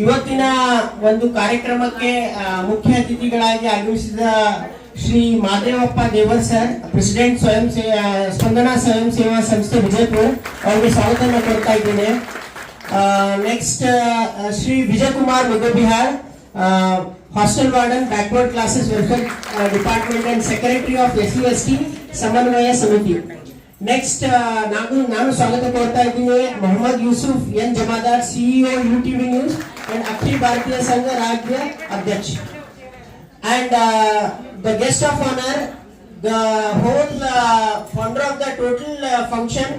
ಇವತ್ತಿನ ಒಂದು ಕಾರ್ಯಕ್ರಮಕ್ಕೆ ಮುಖ್ಯ ಅತಿಥಿಗಳಾಗಿ ಆಗಮಿಸಿದ ಶ್ರೀ ಮಾದೇವಪ್ಪ ದೇವರ್ ಸರ್, ಪ್ರೆಸಿಡೆಂಟ್ ಸ್ಪಂದನಾ ಸ್ವಯಂ ಸೇವಾ ಸಂಸ್ಥೆ ವಿಜಯಪುರ, ಅವರಿಗೆ ಸ್ವಾಗತ ಕೊಡ್ತಾ ಇದ್ದೇನೆ. Next Shri Vijay Kumar Mugabihar, hostel warden, backward classes welfare department and secretary of SC/ST ಸಮನ್ವಯ ಸಮಿತಿ. ನೆಕ್ಸ್ಟ್ ನಾನು ಸ್ವಾಗತ ಕೊಡ್ತಾ ಇದ್ದೀನಿ Mohammad Yusuf N Jamadar, CEO UTV news and Akhil Bharatiya ಸಂಘ ರಾಜ್ಯ ಅಧ್ಯಕ್ಷ. And the guest of honor, the whole founder of the total function,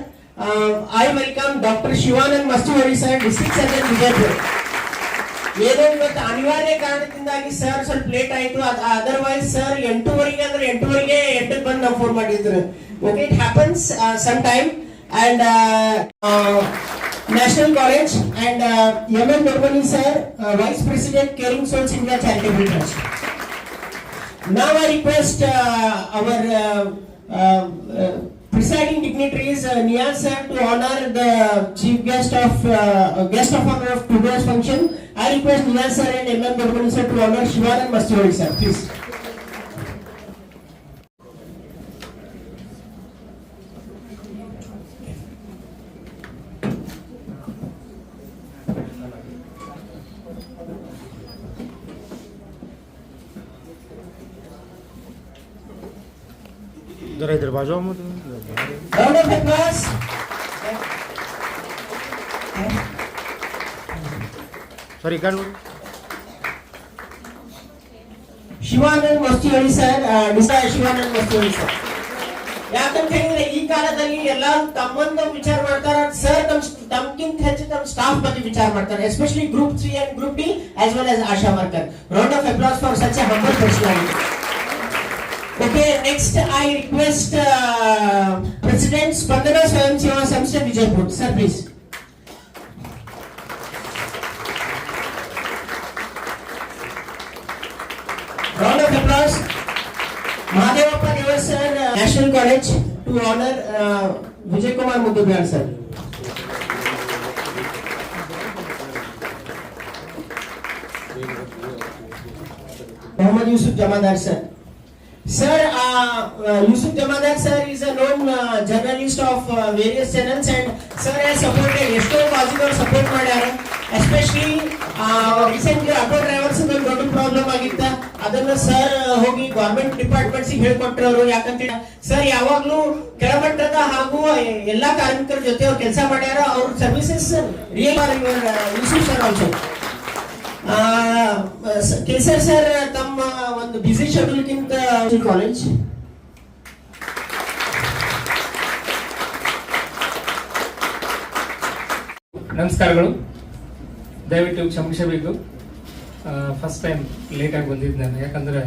I welcome Dr. Shivanand Mastuvadi sir, District Surgeon Vijaypur. ಏನೋ ಇವತ್ತು ಅನಿವಾರ್ಯ ಕಾರಣದಿಂದಾಗಿ ಸರ್ ಸ್ವಲ್ಪ ಲೇಟ್ ಆಯ್ತು. ಅದರ್ವೈಸ್ ಸರ್ 8:30 ಅಂದ್ರೆ 8:30 8ಕ್ಕೆ ಬಂದು ನಾವು ಫೋನ್ ಮಾಡಿದ್ರು. Okay, it happens some time. And national college and MN Nirmani sir, Vice President Caring Souls India Charitable Trust. Now I request our presiding dignitaries, Niyaz sir, to honor the chief guest of honor of today's function. I request Niyaz sir and MN Nirmani sir to honor Shivanand Mastuvadi sir, please. इधर बाजू में Round of applause. Sorry कर Shivanand ಮಸ್ತಿಹಳ್ಳಿ sir, Shivanand ಮಸ್ತಿಹಳ್ಳಿ sir. ಯಾಕಂತ ಹೇಳಿದ್ರೆ ಈ ಕಾಲದಲ್ಲಿ ಎಲ್ಲರೂ ತಮ್ಮಂದ ವಿಚಾರ ಮಾಡ್ತಾರ ಸರ್, ತಮ್ಗಿಂತ ಹೆಚ್ಚು ತಮ್ಮ ಸ್ಟಾಫ್ ಬಗ್ಗೆ ವಿಚಾರ ಮಾಡ್ತಾರೆ, especially group 3 and group D as well as Asha worker. Round of applause for such a humble personality. Okay, next I request President Spandana Swayam Seva Samstha Vijaypur sir, please. Round of applause. Madhavappa Devar sir, National College, to honor Vijay Kumar Mudubiyal sir. Mohammad Yusuf Jamadar sir. Sir, Yusuf Jamadar sir is a known journalist of various channels, and sir has supported esto causes or support ಮಾಡ್ಯಾರ. Especially recently auto drivers ದೊಡ್ಡ problem ಆಗಿತ್ತ, ಅದನ್ನ sir ಹೋಗಿ government departments ಹೇಳ್ಕೊಟ್ಟಿರೋರು. ಯಾಕಂತ sir ಯಾವಾಗ್ಲೂ ಕೆಳಮಟ್ಟದ ಹಾಗೂ ಎಲ್ಲಾ ಕಾರ್ಮಿಕರ ಜೊತೆ ಅವ್ರು ಕೆಲಸ ಮಾಡ್ಯಾರ. ಅವ್ರ services real are useful sir also. Kesar sir ತಮ್ಮ ಒಂದು ಬಿಸಿ ಶೆಡ್ಯೂಲ್ ಗಿಂತ ಕಾಲೇಜ್. ನಮಸ್ಕಾರಗಳು, ದಯವಿಟ್ಟು ಕ್ಷಮಿಸಬೇಕು. ಫಸ್ಟ್ ಟೈಮ್ ಲೇಟ್ ಆಗಿ ಬಂದಿದ್ದು ನಾನು, ಯಾಕಂದ್ರೆ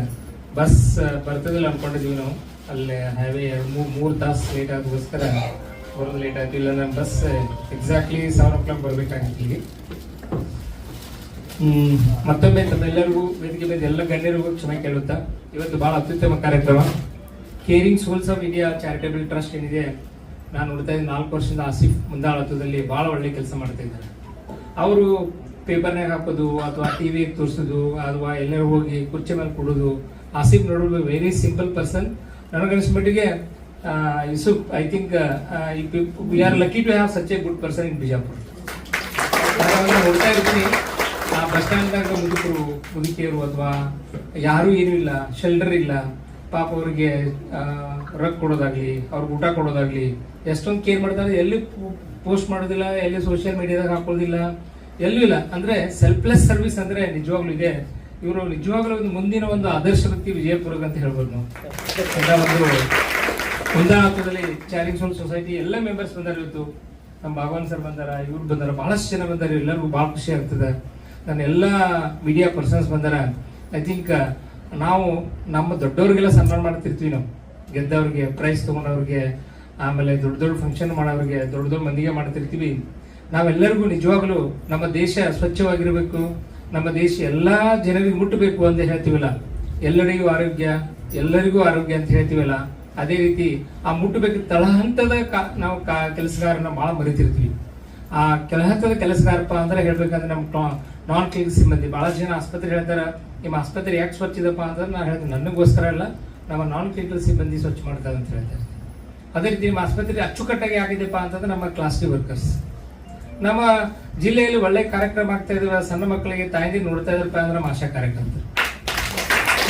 ಬಸ್ ಬರ್ತದಿಲ್ಲ ಅನ್ಕೊಂಡಿದ್ದೀವಿ ನಾವು. ಅಲ್ಲೇ ಹೈವೇ 3 ತಾಸು ಲೇಟ್ ಆಗೋಸ್ಕರ ಬರೋದು ಲೇಟ್ ಆಯ್ತು. ಇಲ್ಲ ನನ್ನ ಬಸ್ ಎಕ್ಸಾಕ್ಟ್ಲಿ 7 o'clock ಬರ್ಬೇಕಾಗಿತ್ತು ಇಲ್ಲಿಗೆ. ಮತ್ತೊಮ್ಮೆ ತಮ್ಮೆಲ್ಲರಿಗೂ ವೇದಿಕೆ ಮೇಲೆ ಎಲ್ಲ ಗಣ್ಯರಿಗೂ ಕ್ಷಮೆ ಕೇಳುತ್ತಾ, ಇವತ್ತು ಬಹಳ ಅತ್ಯುತ್ತಮ ಕಾರ್ಯಕ್ರಮ caring souls of India charitable trust ಏನಿದೆ, ನಾನು ನೋಡ್ತಾ ಇದ್ದೀನಿ 4 ವರ್ಷದಿಂದ ಆಸಿಫ್ ಮುಂದಾಳತ್ವದಲ್ಲಿ ಬಹಳ ಒಳ್ಳೆ ಕೆಲಸ ಮಾಡ್ತಾ ಇದ್ದಾರೆ. ಅವರು ಪೇಪರ್ನಾಗ ಹಾಕೋದು ಅಥವಾ ಟಿವಿಗೆ ತೋರಿಸೋದು ಅಥವಾ ಎಲ್ಲರೂ ಹೋಗಿ ಕುರ್ಚಿ ಮೇಲೆ ಕೊಡೋದು. ಆಸಿಫ್ ನೋಡೋದು ವೆರಿ ಸಿಂಪಲ್ ಪರ್ಸನ್. ನನಗನ್ನಿಸ್ಬಿಟ್ಟಿಗೆ Yusuf, I think we are lucky to have such a good person in Bijapur. ನೋಡ್ತಾ ಇರ್ತೀನಿ ಆ ಬಸ್ ಸ್ಟ್ಯಾಂಡ್ನಾಗ ಮುದುಕಿಯರು ಅಥವಾ ಯಾರು ಏನೂ ಇಲ್ಲ, ಶೆಲ್ಟರ್ ಇಲ್ಲ, ಪಾಪ ಅವ್ರಿಗೆ ರೊಕ್ಕ ಕೊಡೋದಾಗ್ಲಿ, ಅವ್ರಿಗೆ ಊಟ ಕೊಡೋದಾಗ್ಲಿ ಎಷ್ಟೊಂದು ಕೇರ್ ಮಾಡ್ತಾರೆ. ಎಲ್ಲಿ ಪೋಸ್ಟ್ ಮಾಡೋದಿಲ್ಲ, ಎಲ್ಲಿ ಸೋಷಿಯಲ್ ಮೀಡಿಯಾದಾಗ ಹಾಕೋದಿಲ್ಲ, ಎಲ್ಲೂ ಇಲ್ಲ. ಅಂದ್ರೆ ಸೆಲ್ಫ್ಲೆಸ್ ಸರ್ವಿಸ್ ಅಂದ್ರೆ ನಿಜವಾಗ್ಲೂ ಇದೆ. ಇವರು ನಿಜವಾಗ್ಲೂ ಒಂದು ಮುಂದಿನ ಒಂದು ಆದರ್ಶ ವ್ಯಕ್ತಿ ವಿಜಯಪುರ ಅಂತ ಹೇಳ್ಬೋದು ನಾವು. ಒಂದು ಮುಂದಾಳತ್ವದಲ್ಲಿ ಚಾರಿಂಗ್ ಸೋಲ್ ಸೊಸೈಟಿ ಎಲ್ಲ ಮೆಂಬರ್ಸ್ ಬಂದಾರ. ಇವತ್ತು ನಮ್ಮ ಭಗವಾನ್ ಸರ್ ಬಂದಾರ, ಇವ್ರು ಬಂದಾರ, ಬಹಳಷ್ಟು ಜನ ಬಂದಾರ. ಎಲ್ಲರಿಗೂ ಬಹಳ ಖುಷಿ ಆಗ್ತದೆ. ನನ್ನ ಎಲ್ಲ ಮೀಡಿಯಾ ಪರ್ಸನ್ಸ್ ಬಂದಾರ. ಐ ಥಿಂಕ್ ನಾವು ನಮ್ಮ ದೊಡ್ಡವ್ರಿಗೆಲ್ಲ ಸನ್ಮಾನ ಮಾಡ್ತಿರ್ತೀವಿ. ನಾವು ಗೆದ್ದವ್ರಿಗೆ, ಪ್ರೈಸ್ ತಗೊಂಡವ್ರಿಗೆ, ಆಮೇಲೆ ದೊಡ್ಡ ದೊಡ್ಡ ಫಂಕ್ಷನ್ ಮಾಡೋರಿಗೆ, ದೊಡ್ಡ ದೊಡ್ಡ ಮಂದಿಗೆ ಮಾಡ್ತಿರ್ತೀವಿ. ನಾವೆಲ್ಲರಿಗೂ ನಿಜವಾಗ್ಲೂ ನಮ್ಮ ದೇಶ ಸ್ವಚ್ಛವಾಗಿರಬೇಕು, ನಮ್ಮ ದೇಶ ಎಲ್ಲಾ ಜನರಿಗೆ ಮುಟ್ಟಬೇಕು ಅಂತ ಹೇಳ್ತೀವಲ್ಲ, ಎಲ್ಲರಿಗೂ ಆರೋಗ್ಯ ಅಂತ ಹೇಳ್ತೀವಲ್ಲ, ಅದೇ ರೀತಿ ಆ ಮುಟ್ಟಬೇಕು ತಳಹಂತದ ನಾವು ಕೆಲಸಗಾರನ ಬಹಳ ಮರಿತಿರ್ತೀವಿ. ಆ ಹಂತದ ಕೆಲಸಗಾರಪ್ಪ ಅಂದ್ರೆ ಹೇಳ್ಬೇಕಂದ್ರೆ ನಮ್ಮ ನಾನ್ ಕ್ಲಿನಿಕ್ ಸಿಬ್ಬಂದಿ ಬಹಳ ಜನ ಆಸ್ಪತ್ರೆ ಹೇಳ್ತಾರ ನಿಮ್ಮ ಆಸ್ಪತ್ರೆ ಯಾಕೆ ಸ್ವಚ್ಛ ಇದಪ್ಪ ಅಂದ್ರೆ ನಾನು ಹೇಳ್ತೀನಿ ನನಗೋಸ್ಕರ ಅಲ್ಲ ನಮ್ಮ ನಾನ್ ಕ್ಲಿನಿಕಲ್ ಸಿಬ್ಬಂದಿ ಸ್ವಚ್ಛ ಮಾಡ್ತಾರೆ ಅಂತ ಹೇಳ್ತಾರೆ. ಅದೇ ರೀತಿ ನಿಮ್ಮ ಆಸ್ಪತ್ರೆ ಅಚ್ಚುಕಟ್ಟಾಗಿ ಆಗಿದೆಪ್ಪ ಅಂತಂದ್ರೆ ನಮ್ಮ ಕ್ಲಾಸಿಕ್ ವರ್ಕರ್ಸ್. ನಮ್ಮ ಜಿಲ್ಲೆಯಲ್ಲಿ ಒಳ್ಳೆ ಕಾರ್ಯಕ್ರಮ ಆಗ್ತಾ ಇದಾವೆ, ಸಣ್ಣ ಮಕ್ಕಳಿಗೆ ತಾಯಿಗೆ ನೋಡ್ತಾ ಇದ್ರಪ್ಪ ಅಂದ್ರೆ ನಮ್ಮ ಆಶಾ ಕಾರ್ಯಕರ್ತರು.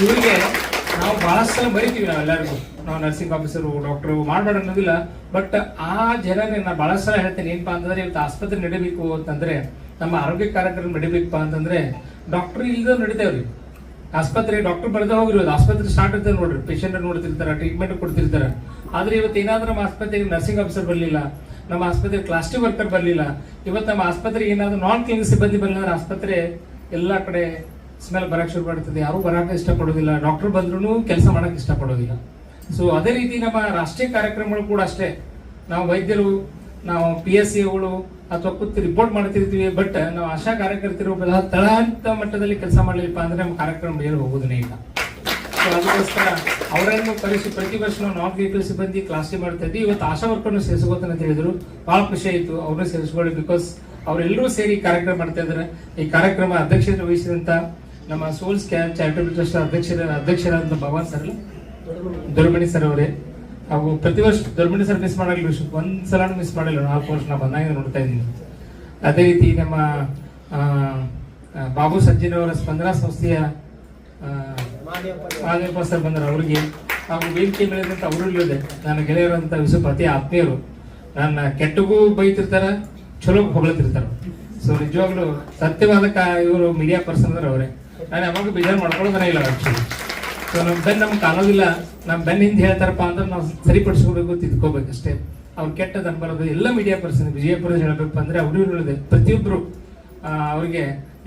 ಇವರಿಗೆ ನಾವು ಬಹಳಷ್ಟು ಸಲ ಬರಿತೀವಿ, ನಾವೆಲ್ಲರಿಗೂ ನಾವು ನರ್ಸಿಂಗ್ ಆಫೀಸರು ಡಾಕ್ಟರು ಮಾಡಬೇಡ ಅನ್ನೋದಿಲ್ಲ. ಬಟ್ ಆ ಜನರೇ ನಾನು ಬಹಳಷ್ಟು ಸಲ ಹೇಳ್ತೇನೆ ಏನಪ್ಪಾ ಅಂತಂದ್ರೆ ಇವತ್ತು ಆಸ್ಪತ್ರೆ ನಡಿಬೇಕು ಅಂತಂದ್ರೆ ನಮ್ಮ ಆರೋಗ್ಯ ಕಾರ್ಯಕ್ರಮ ನಡಿಬೇಕಪ್ಪ ಅಂತಂದ್ರೆ ಡಾಕ್ಟರ್ ಇಲ್ದ ನಡಿತೇವ್ರಿ. ಆಸ್ಪತ್ರೆ ಡಾಕ್ಟರ್ ಬರೆದ ಹೋಗಿರೋದು ಆಸ್ಪತ್ರೆ ಸ್ಟಾರ್ಟ್ ಇರ್ತದೆ ನೋಡ್ರಿ, ಪೇಷಂಟ್ ನೋಡ್ತಿರ್ತಾರ, ಟ್ರೀಟ್ಮೆಂಟ್ ಕೊಡ್ತಿರ್ತಾರ. ಆದ್ರೆ ಇವತ್ತು ಏನಾದ್ರೂ ನಮ್ಮ ಆಸ್ಪತ್ರೆಗೆ ನರ್ಸಿಂಗ್ ಆಫೀಸರ್ ಬರಲಿಲ್ಲ, ನಮ್ಮ ಆಸ್ಪತ್ರೆ ಕ್ಲಾಸ್ಟಿಕ್ ವರ್ಕರ್ ಬರಲಿಲ್ಲ, ಇವತ್ತು ನಮ್ಮ ಆಸ್ಪತ್ರೆಗೆ ಏನಾದ್ರು ನಾನ್ ಕ್ಲಿನಿಕ್ ಸಿಬ್ಬಂದಿ ಬರಲಿಲ್ಲ ಅಂದ್ರೆ ಆಸ್ಪತ್ರೆ ಎಲ್ಲಾ ಕಡೆ ಸ್ಮೆಲ್ ಬರಕ್ ಶುರು ಮಾಡ್ತದೆ. ಯಾರು ಬರಕ ಇಷ್ಟಪಡೋದಿಲ್ಲ, ಡಾಕ್ಟರ್ ಬಂದ್ರು ಕೆಲಸ ಮಾಡಕ್ ಇಷ್ಟಪಡೋದಿಲ್ಲ. ಸೊ ಅದೇ ರೀತಿ ನಮ್ಮ ರಾಷ್ಟ್ರೀಯ ಕಾರ್ಯಕ್ರಮಗಳು ಕೂಡ ಅಷ್ಟೇ. ನಾವು ವೈದ್ಯರು, ನಾವು PSCಗಳು ಅಥವಾ ಕೂತು ರಿಪೋರ್ಟ್ ಮಾಡ್ತಿರ್ತೀವಿ, ಬಟ್ ನಾವು ಆಶಾ ಕಾರ್ಯಕರ್ತರು ತಳಹಂತ ಮಟ್ಟದಲ್ಲಿ ಕೆಲಸ ಮಾಡಲಿಲ್ಲಪ್ಪ ಅಂದ್ರೆ ನಮ್ಮ ಕಾರ್ಯಕ್ರಮ ಮೇಲೆ ಹೋಗೋದನ್ನೇ ಇಲ್ಲ. ಸೊ ಅದಕ್ಕೋಸ್ಕರ ಅವರನ್ನು ಕರೆಸಿ ಪ್ರತಿ ವರ್ಷ ನಾವು ನಾನ್ ಕ್ಲಿನಿಕಲ್ ಸಿಬ್ಬಂದಿ ಕ್ಲಾಸಿಗೆ ಮಾಡ್ತಾ ಇದ್ವಿ. ಇವತ್ತು ಆಶಾ ವರ್ಕರ್ನು ಸೇರಿಸ್ಕೋತಾನೆ ಅಂತ ಹೇಳಿದ್ರು, ಬಹಳ ಖುಷಿ ಆಯಿತು ಅವ್ರನ್ನ ಸೇರಿಸ್ಕೊಳ್ಳಿ. ಬಿಕಾಸ್ ಅವರೆಲ್ಲರೂ ಸೇರಿ ಕಾರ್ಯಕ್ರಮ ಮಾಡ್ತಾ ಇದ್ದಾರೆ. ಈ ಕಾರ್ಯಕ್ರಮ ಅಧ್ಯಕ್ಷತೆ ವಹಿಸಿದಂತ ನಮ್ಮ ಸೋಲ್ಸ್ ಚಾರಿಟಬಲ್ ಟ್ರಸ್ಟ್ ಅಧ್ಯಕ್ಷರಾದಂತ ಭಗವಾನ್ ಸರ್, ದೊರಮಣಿ ಸರ್ ಅವರೇ, ಹಾಗೂ ಪ್ರತಿ ವರ್ಷ ದೊರಮಣಿ ಸರ್ ಮಿಸ್ ಮಾಡಲಿಲ್ಲ, ಒಂದ್ಸಲ ಮಿಸ್ ಮಾಡಿಲ್ಲ, 4 ವರ್ಷ ನಾ ಬಂದಾಗ ನೋಡ್ತಾ ಇದ್ದೀನಿ. ಅದೇ ರೀತಿ ನಮ್ಮ ಬಾಬು ಸಜ್ಜನ್ ಅವರ ಸ್ಪಂದನಾ ಸಂಸ್ಥೆಯ ಮಾದೇವಪ್ಪ ಸರ್ ಬಂದರು, ಅವರಿಗೆ ಹಾಗೂ ವೇದಿಕೆ ಬೆಳೆದಂತ ಅವರು ಇಲ್ಲದೆ ನನ್ನ ಗೆಳೆಯರಂತ ವಿಶ್ವ ಅತಿ ಆತ್ಮೀಯರು. ನನ್ನ ಕೆಟ್ಟಗೂ ಬೈತಿರ್ತಾರ, ಚಲೋ ಹೊಗಳತಿರ್ತಾರ. ಸೊ ನಿಜವಾಗ್ಲೂ ಸತ್ಯವಾದ ಇವರು ಮೀಡಿಯಾ ಪರ್ಸನ್ ಅಂದ್ರೆ ಅವರೇ. ನಾನು ಯಾವಾಗ ಬೇಜಾರು ಮಾಡ್ಕೊಳ್ಳೋದನ್ನ ಇಲ್ಲ ಆಕ್ಚುಲಿ. ಸೊ ನಮ್ ಬೆನ್ ನಮ್ಗೆ ಕಾಣೋದಿಲ್ಲ, ನಮ್ ಬೆನ್ ಹಿಂದೆ ಹೇಳ್ತಾರಪ್ಪ ಅಂದ್ರೆ ನಾವು ಸರಿಪಡಿಸ್ಕೋಬೇಕು, ತಿದ್ಕೋಬೇಕಷ್ಟೇ. ಅವ್ರು ಕೆಟ್ಟದ್ದು ಅನ್ಬಾರದು. ಎಲ್ಲ ಮೀಡಿಯಾ ಪರ್ಸನ್ ವಿಜಯಪುರ ಹೇಳಬೇಕು ಅಂದ್ರೆ ಅವರು ಹೇಳಿದೆ ಪ್ರತಿಯೊಬ್ರು ಅವ್ರಿಗೆ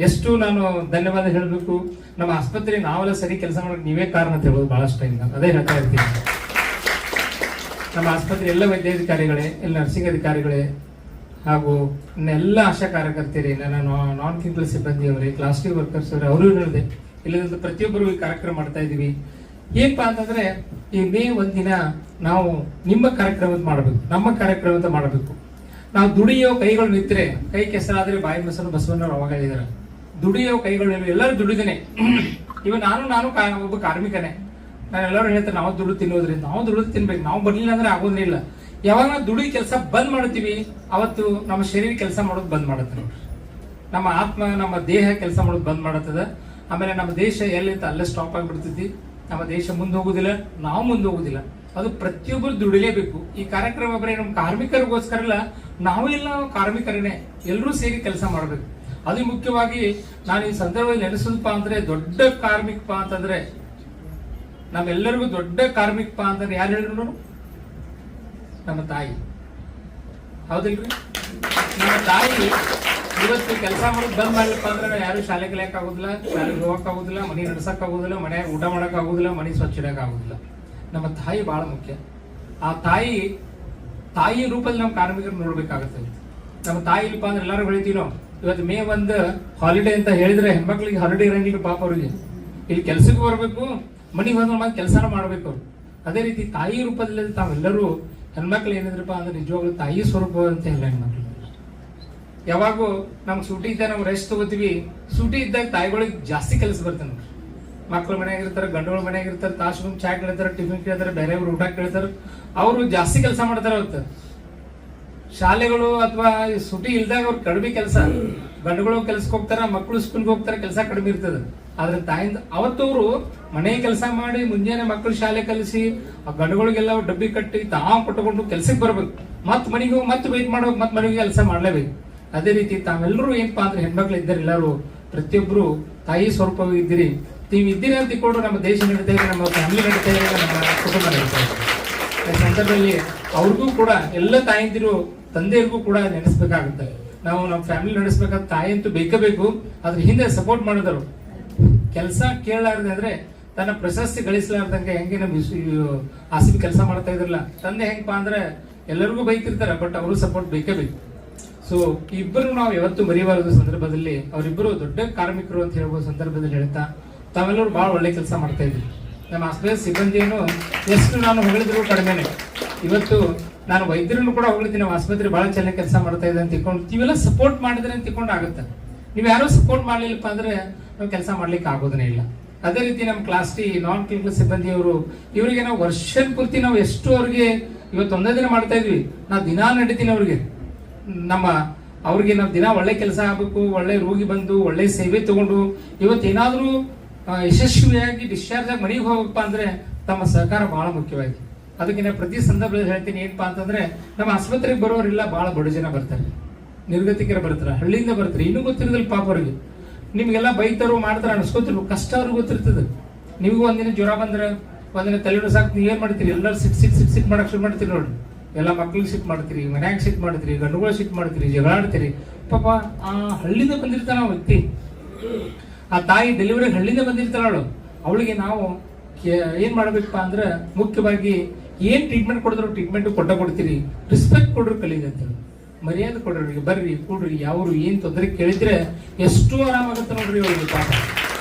ಎಷ್ಟು ನಾನು ಧನ್ಯವಾದ ಹೇಳಬೇಕು. ನಮ್ಮ ಆಸ್ಪತ್ರೆ ನಾವೆಲ್ಲ ಸರಿ ಕೆಲಸ ಮಾಡೋಕೆ ನೀವೇ ಕಾರಣ ಅಂತ ಹೇಳೋದು ಬಹಳಷ್ಟು ಟೈಮ್ ನಾನು ಅದೇ ಹೇಳ್ತಾ ಇರ್ತೀನಿ. ನಮ್ಮ ಆಸ್ಪತ್ರೆ ಎಲ್ಲ ವೈದ್ಯಾಧಿಕಾರಿಗಳೇ, ಎಲ್ಲ ನರ್ಸಿಂಗ್ ಅಧಿಕಾರಿಗಳೇ, ಹಾಗೂ ಎಲ್ಲ ಆಶಾ ಕಾರ್ಯಕರ್ತರೇ, ನಾನು ನಾನ್ ಕ್ಲಿನಿಕಲ್ ಸಿಬ್ಬಂದಿಯವರೇ, ಕ್ಲಾಸ್ಟಿಕ್ ವರ್ಕರ್ಸ್ ಅವರೇ, ಅವರು ಹೇಳಿದೆ ಇಲ್ಲದಂತ ಪ್ರತಿಯೊಬ್ಬರು ಈ ಕಾರ್ಯಕ್ರಮ ಮಾಡ್ತಾ ಇದೀವಿ. ಏನಪ್ಪಾ ಅಂತಂದ್ರೆ ಈ ಮೇ 1 ದಿನ ನಾವು ನಿಮ್ಮ ಕಾರ್ಯಕ್ರಮ ಮಾಡಬೇಕು, ನಮ್ಮ ಕಾರ್ಯಕ್ರಮ ಮಾಡಬೇಕು. ನಾವು ದುಡಿಯೋ ಕೈಗಳು ನಿಂತರೆ ಕೈ ಕೆಸರಾದ್ರೆ ಬಾಯಿ ಮೊಸರು ಬಸವಣ್ಣವ್ರು ಅವಾಗ ಹೇಳಿದಾರೆ. ದುಡಿಯೋ ಕೈಗಳು ಎಲ್ಲರೂ ದುಡಿದೇನೆ. ಇವ ನಾನು ಒಬ್ಬ ಕಾರ್ಮಿಕನೇ. ನಾನು ಎಲ್ಲರೂ ಹೇಳ್ತಾರೆ ನಾವು ದುಡ್ಡು ತಿನ್ನೋದ್ರಿಂದ ನಾವು ದುಡ್ಡು ತಿನ್ಬೇಕು, ನಾವು ಬರ್ಲಿಲ್ಲ ಅಂದ್ರೆ ಆಗೋದೇ ಇಲ್ಲ. ಯಾವಾಗ ನಾವು ದುಡಿ ಕೆಲಸ ಬಂದ್ ಮಾಡ್ತೀವಿ ಅವತ್ತು ನಮ್ಮ ಶರೀರ ಕೆಲಸ ಮಾಡೋದು ಬಂದ್ ಮಾಡುತ್ತೆ, ನಮ್ಮ ಆತ್ಮ ನಮ್ಮ ದೇಹ ಕೆಲಸ ಮಾಡೋದು ಬಂದ್ ಮಾಡತ್ತದ. ಆಮೇಲೆ ನಮ್ಮ ದೇಶ ಎಲ್ಲಿಂದ ಅಲ್ಲೇ ಸ್ಟಾಪ್ ಆಗಿಬಿಡ್ತೈತಿ. ನಮ್ಮ ದೇಶ ಮುಂದೆ ಹೋಗುದಿಲ್ಲ, ನಾವು ಮುಂದೆ ಹೋಗುದಿಲ್ಲ. ಅದು ಪ್ರತಿಯೊಬ್ಬರು ದುಡಿಲೇಬೇಕು. ಈ ಕಾರ್ಯಕ್ರಮ ಬರೀ ನಮ್ಮ ಕಾರ್ಮಿಕರಿಗೋಸ್ಕರ ಇಲ್ಲ, ನಾವೆಲ್ಲ ಕಾರ್ಮಿಕರನ್ನೇ, ಎಲ್ಲರೂ ಸೇರಿ ಕೆಲಸ ಮಾಡಬೇಕು. ಅದು ಮುಖ್ಯವಾಗಿ ನಾನು ಈ ಸಂದರ್ಭದಲ್ಲಿ ನೆನೆಸೋದಪ್ಪ ಅಂದ್ರೆ ದೊಡ್ಡ ಕಾರ್ಮಿಕಪ್ಪ ಅಂತಂದ್ರೆ ನಮ್ಮೆಲ್ಲರಿಗೂ ದೊಡ್ಡ ಕಾರ್ಮಿಕಪ್ಪ ಅಂತಂದ್ರೆ ಯಾರು ಹೇಳಿದ್ರು? ನಮ್ಮ ತಾಯಿ. ಹೌದಿಲ್ರಿ? ನಮ್ಮ ತಾಯಿ ಇವತ್ತು ಕೆಲಸ ಮಾಡೋದು ಬಂದ್ ಮಾಡ್ಲಿಪ್ಪ ಅಂದ್ರೆ ಯಾರು ಶಾಲೆ ಕಲಿಯಕ್ ಆಗುದಿಲ್ಲ, ಶಾಲೆಗೆ ಹೋಗಕ್ ಆಗುದಿಲ್ಲ, ಮನೆ ನಡ್ಸಕ್ ಆಗುದಿಲ್ಲ, ಮನೆ ಊಟ ಮಾಡಕ್ ಆಗುದಿಲ್ಲ, ಮನೆ ಸ್ವಚ್ಛ ಇಡಕ್ ಆಗುದಿಲ್ಲ. ನಮ್ಮ ತಾಯಿ ಬಹಳ ಮುಖ್ಯ. ಆ ತಾಯಿ ರೂಪದಲ್ಲಿ ನಮ್ಮ ಕಾರ್ಮಿಕರು ನೋಡ್ಬೇಕಾಗತ್ತೆ. ನಮ್ಮ ತಾಯಿ ಇಲ್ಲಪ್ಪ ಅಂದ್ರೆ ಎಲ್ಲರೂ ಬೆಳಿತೀವಿ ನಾವು. ಇವತ್ತು ಮೇ 1 ಹಾಲಿಡೇ ಅಂತ ಹೇಳಿದ್ರೆ ಹೆಣ್ಮಕ್ಳಿಗೆ ಹಾಲಿಡೇ ಇರಂಗಿಲ್ಲ ಪಾಪ. ಅವ್ರಿಗೆ ಇಲ್ಲಿ ಕೆಲ್ಸಕ್ಕೆ ಬರ್ಬೇಕು, ಮನೆಗೆ ಹೋದ ಮತ್ತೆ ಕೆಲಸನ ಮಾಡ್ಬೇಕು ಅವ್ರು. ಅದೇ ರೀತಿ ತಾಯಿ ರೂಪದಲ್ಲಿ ತಾವೆಲ್ಲರೂ ಹೆಣ್ಮಕ್ಳು ಏನಿದ್ರಪ್ಪ ಅಂದ್ರೆ ನಿಜವಾಗ್ಲೂ ತಾಯಿ ಸ್ವರೂಪ ಅಂತ ಇಲ್ಲ ಹೆಣ್ಮಕ್ಳು. ಯಾವಾಗೂ ನಮ್ಗೆ ಸೂಟಿ ಇದ್ದಾಗ ನಾವು ರೆಸ್ಟ್ ತಗೋತೀವಿ, ಸೂಟಿ ಇದ್ದಾಗ ತಾಯಿಗಳಿಗೆ ಜಾಸ್ತಿ ಕೆಲಸ ಬರ್ತದೆ. ಮಕ್ಳು ಮನೆಯಾಗ ಇರ್ತಾರೆ, ಗಂಡುಗಳು ಮನೆಯಾಗ ಇರ್ತಾರೆ, ತಾಸು ಚಾ ಕೇಳ್ತಾರೆ, ಟಿಫಿನ್ ಕೇಳ್ತಾರೆ, ಬೇರೆಯವ್ರು ಊಟ ಕೇಳ್ತಾರೆ, ಅವರು ಜಾಸ್ತಿ ಕೆಲಸ ಮಾಡ್ತಾರೆ. ಅವತ್ತು ಶಾಲೆಗಳು ಅಥವಾ ಸೂಟಿ ಇಲ್ದಾಗ ಅವ್ರು ಕಡಿಮೆ ಕೆಲಸ, ಗಂಡುಗಳು ಕೆಲ್ಸಕ್ಕೆ ಹೋಗ್ತಾರ, ಮಕ್ಕಳು ಸ್ಕೂಲ್ಗೆ ಹೋಗ್ತಾರೆ, ಕೆಲಸ ಕಡಿಮೆ ಇರ್ತದೆ. ಆದ್ರೆ ತಾಯಿಂದ ಅವತ್ತವರು ಮನೆ ಕೆಲಸ ಮಾಡಿ ಮುಂಜಾನೆ ಮಕ್ಕಳು ಶಾಲೆ ಕಲಿಸಿ ಆ ಗಂಡುಗಳಿಗೆಲ್ಲ ಡಬ್ಬಿ ಕಟ್ಟಿ ತಾವು ಕೊಟ್ಟುಕೊಂಡು ಕೆಲ್ಸಕ್ಕೆ ಬರ್ಬೇಕು, ಮತ್ ಮನೆಗೆ ಹೋಗಿ ಮತ್ತೆ ವೇಟ್ ಮಾಡ್ಬೇಕು, ಮತ್ ಮನೆಗೆ ಕೆಲಸ ಮಾಡ್ಲೇಬೇಕು. ಅದೇ ರೀತಿ ತಾವೆಲ್ಲರೂ ಏನಪ್ಪಾ ಅಂದ್ರೆ ಹೆಣ್ಮಕ್ಳು ಇದ್ದಾರೆ, ಎಲ್ಲರೂ ಪ್ರತಿಯೊಬ್ರು ತಾಯಿ ಸ್ವರೂಪವಿದ್ದೀರಿ. ನೀವು ಇದ್ದೀರಿ ಅಂತ ತಿಳ್ಕೊಂಡು ನಮ್ಮ ದೇಶ ನಡೀತಾ ಇದೆ, ನಮ್ಮ ಫ್ಯಾಮಿಲಿ ನಡೀತಾ ಇದೆ, ನಮ್ಮ ಕುಟುಂಬ ನಡೀತಾ ಇದೆ. ಈ ಸಂದರ್ಭದಲ್ಲಿ ಅವ್ರಿಗೂ ಕೂಡ ಎಲ್ಲ ತಾಯಂದಿರು ತಂದೆಯರಿಗೂ ಕೂಡ ನೆನೆಸ್ಬೇಕಾಗುತ್ತೆ. ನಾವು ನಮ್ಮ ಫ್ಯಾಮಿಲಿ ನಡೆಸ್ಬೇಕಾದ ತಾಯಿ ಅಂತೂ ಬೇಕೇ ಬೇಕು. ಅದ್ರ ಹಿಂದೆ ಸಪೋರ್ಟ್ ಮಾಡಿದರು. ಕೆಲಸ ಕೇಳಲಾರದೆ ಅಂದ್ರೆ ತನ್ನ ಪ್ರಶಸ್ತಿ ಗಳಿಸಲಾರ್ದಂಗೆ ಹೆಂಗೆ ನಮ್ಮ ಆಸಿಬಿ ಕೆಲಸ ಮಾಡ್ತಾ ಇದ್ರಲ್ಲ, ತಂದೆ ಹೆಂಗಪ್ಪ ಅಂದ್ರೆ ಎಲ್ಲರಿಗೂ ಬೈತಿರ್ತಾರೆ, ಬಟ್ ಅವರು ಸಪೋರ್ಟ್ ಬೇಕೇ ಬೇಕು. ಸೊ ಇಬ್ಬರು ನಾವು ಯಾವತ್ತು ಮರೆಯಬಾರದು ಸಂದರ್ಭದಲ್ಲಿ. ಅವರಿಬ್ಬರು ದೊಡ್ಡ ಕಾರ್ಮಿಕರು ಅಂತ ಹೇಳುವ ಸಂದರ್ಭದಲ್ಲಿ ಹೇಳ್ತಾ ತಾವೆಲ್ಲರೂ ಬಹಳ ಒಳ್ಳೆ ಕೆಲಸ ಮಾಡ್ತಾ ಇದ್ವಿ. ನಮ್ಮ ಆಸ್ಪತ್ರೆ ಸಿಬ್ಬಂದಿಯನ್ನು ಎಷ್ಟು ನಾನು ಹೊಗಳಿದ್ರು ಕಡಿಮೆನೆ. ಇವತ್ತು ನಾನು ವೈದ್ಯರನ್ನು ಕೂಡ ಹೊಗಳ್ತೀನಿ, ನಾವು ಆಸ್ಪತ್ರೆ ಬಹಳ ಚೆನ್ನಾಗಿ ಕೆಲಸ ಮಾಡ್ತಾ ಇದೆ ಅಂತ ತಿಳ್ಕೊಂಡು, ನೀವೆಲ್ಲ ಸಪೋರ್ಟ್ ಮಾಡಿದ್ರೆ ಅಂತ ತಿಳ್ಕೊಂಡು ಆಗುತ್ತೆ. ನೀವು ಯಾರೋ ಸಪೋರ್ಟ್ ಮಾಡ್ಲಿಲ್ಲಪ್ಪ ಅಂದ್ರೆ ನಾವು ಕೆಲಸ ಮಾಡ್ಲಿಕ್ಕೆ ಆಗೋದನ್ನೇ ಇಲ್ಲ. ಅದೇ ರೀತಿ ನಮ್ಮ ಕ್ಲಾಸ್ ಟಿ ನಾನ್ ಕ್ಲಿನಿಕಲ್ ಸಿಬ್ಬಂದಿಯವರು, ಇವರಿಗೆ ನಾವು ವರ್ಷ ಪೂರ್ತಿ ನಾವು ಎಷ್ಟು ಅವ್ರಿಗೆ ಇವತ್ತು ಒಂದೇ ದಿನ ಮಾಡ್ತಾ ಇದ್ವಿ, ನಾವು ದಿನಾ ನಡೀತೀನಿ ಅವ್ರಿಗೆ ಅವ್ರಿಗೆ ನಾವು ದಿನ ಒಳ್ಳೆ ಕೆಲಸ ಆಗ್ಬೇಕು, ಒಳ್ಳೆ ರೋಗಿ ಬಂದು ಒಳ್ಳೆ ಸೇವೆ ತಗೊಂಡು ಇವತ್ತೇನಾದ್ರೂ ಯಶಸ್ವಿಯಾಗಿ ಡಿಸ್ಚಾರ್ಜ್ ಆಗಿ ಮನೆಗೆ ಹೋಗಬೇಕಪ್ಪ ಅಂದ್ರೆ ತಮ್ಮ ಸಹಕಾರ ಬಹಳ ಮುಖ್ಯವಾಗಿದೆ. ಅದಕ್ಕೆ ನಾನು ಪ್ರತಿ ಸಂದರ್ಭದಲ್ಲಿ ಹೇಳ್ತೀನಿ, ಏನಪ್ಪಾ ಅಂತಂದ್ರೆ ನಮ್ಮ ಆಸ್ಪತ್ರೆಗೆ ಬರೋರಿಲ್ಲ, ಬಹಳ ಬಡ ಜನ ಬರ್ತಾರೆ, ನಿರ್ಗತಿಕರ ಬರ್ತಾರೆ, ಹಳ್ಳಿಯಿಂದ ಬರ್ತಾರೆ, ಇನ್ನೂ ಗೊತ್ತಿರೋದಿಲ್ಲ ಪಾಪ ಅವ್ರಿಗೆ. ನಿಮ್ಗೆಲ್ಲ ಬೈತಾರೋ ಮಾಡ್ತಾರ ಅನ್ಸ್ಕೊತಿರು, ಕಷ್ಟ ಅವ್ರಿಗೆ ಗೊತ್ತಿರ್ತದೆ. ನಿಮಗೂ ಒಂದಿನ ಜ್ವರ ಬಂದ್ರೆ, ಒಂದಿನ ತಲೆನೋವು ಸಾಕು, ನೀವ್ ಏನ್ ಮಾಡ್ತೀರಿ, ಎಲ್ಲರೂ ಸಿಟ್ ಮಾಡಕ್ ಶುರು ಮಾಡ್ತೀರಿ ನೋಡ್ರಿ. ಎಲ್ಲ ಮಕ್ಳಿಗೆ ಸಿಟ್ ಮಾಡ್ತೀರಿ, ಮನ್ಯಾಗ ಸಿಟ್ ಮಾಡ್ತೀರಿ, ಗಂಡುಗಳ ಸಿಟ್ ಮಾಡ್ತೀರಿ, ಜಗಳ ಆಡ್ತೀರಿ. ಪಾಪ ಆ ಹಳ್ಳಿಯಿಂದ ಬಂದಿರ್ತಾನ ಆ ವ್ಯಕ್ತಿ, ಆ ತಾಯಿ ಡೆಲಿವರಿ ಹಳ್ಳಿಯಿಂದ ಬಂದಿರ್ತಾಳ ಅವಳಿಗೆ ನಾವು ಏನ್ ಮಾಡ್ಬೇಕಪ್ಪ ಅಂದ್ರೆ ಮುಖ್ಯವಾಗಿ ಏನ್ ಟ್ರೀಟ್ಮೆಂಟ್ ಕೊಡಿದ್ರು ಟ್ರೀಟ್ಮೆಂಟ್ ಕೊಡ್ತೀರಿ, ರೆಸ್ಪೆಕ್ಟ್ ಕೊಡ್ರಿ ಕಲೀಲಿ ಅಂತ ಹೇಳಿ, ಮರ್ಯಾದೆ ಕೊಡ್ರಿ, ಬರ್ರಿ ಕೊಡ್ರಿ, ಯಾವ್ರು ಏನ್ ತೊಂದರೆ ಕೇಳಿದ್ರೆ ಎಷ್ಟು ಆರಾಮಾಗುತ್ತೆ ನೋಡ್ರಿ ಅವ್ರಿಗೆ ಪಾಪ.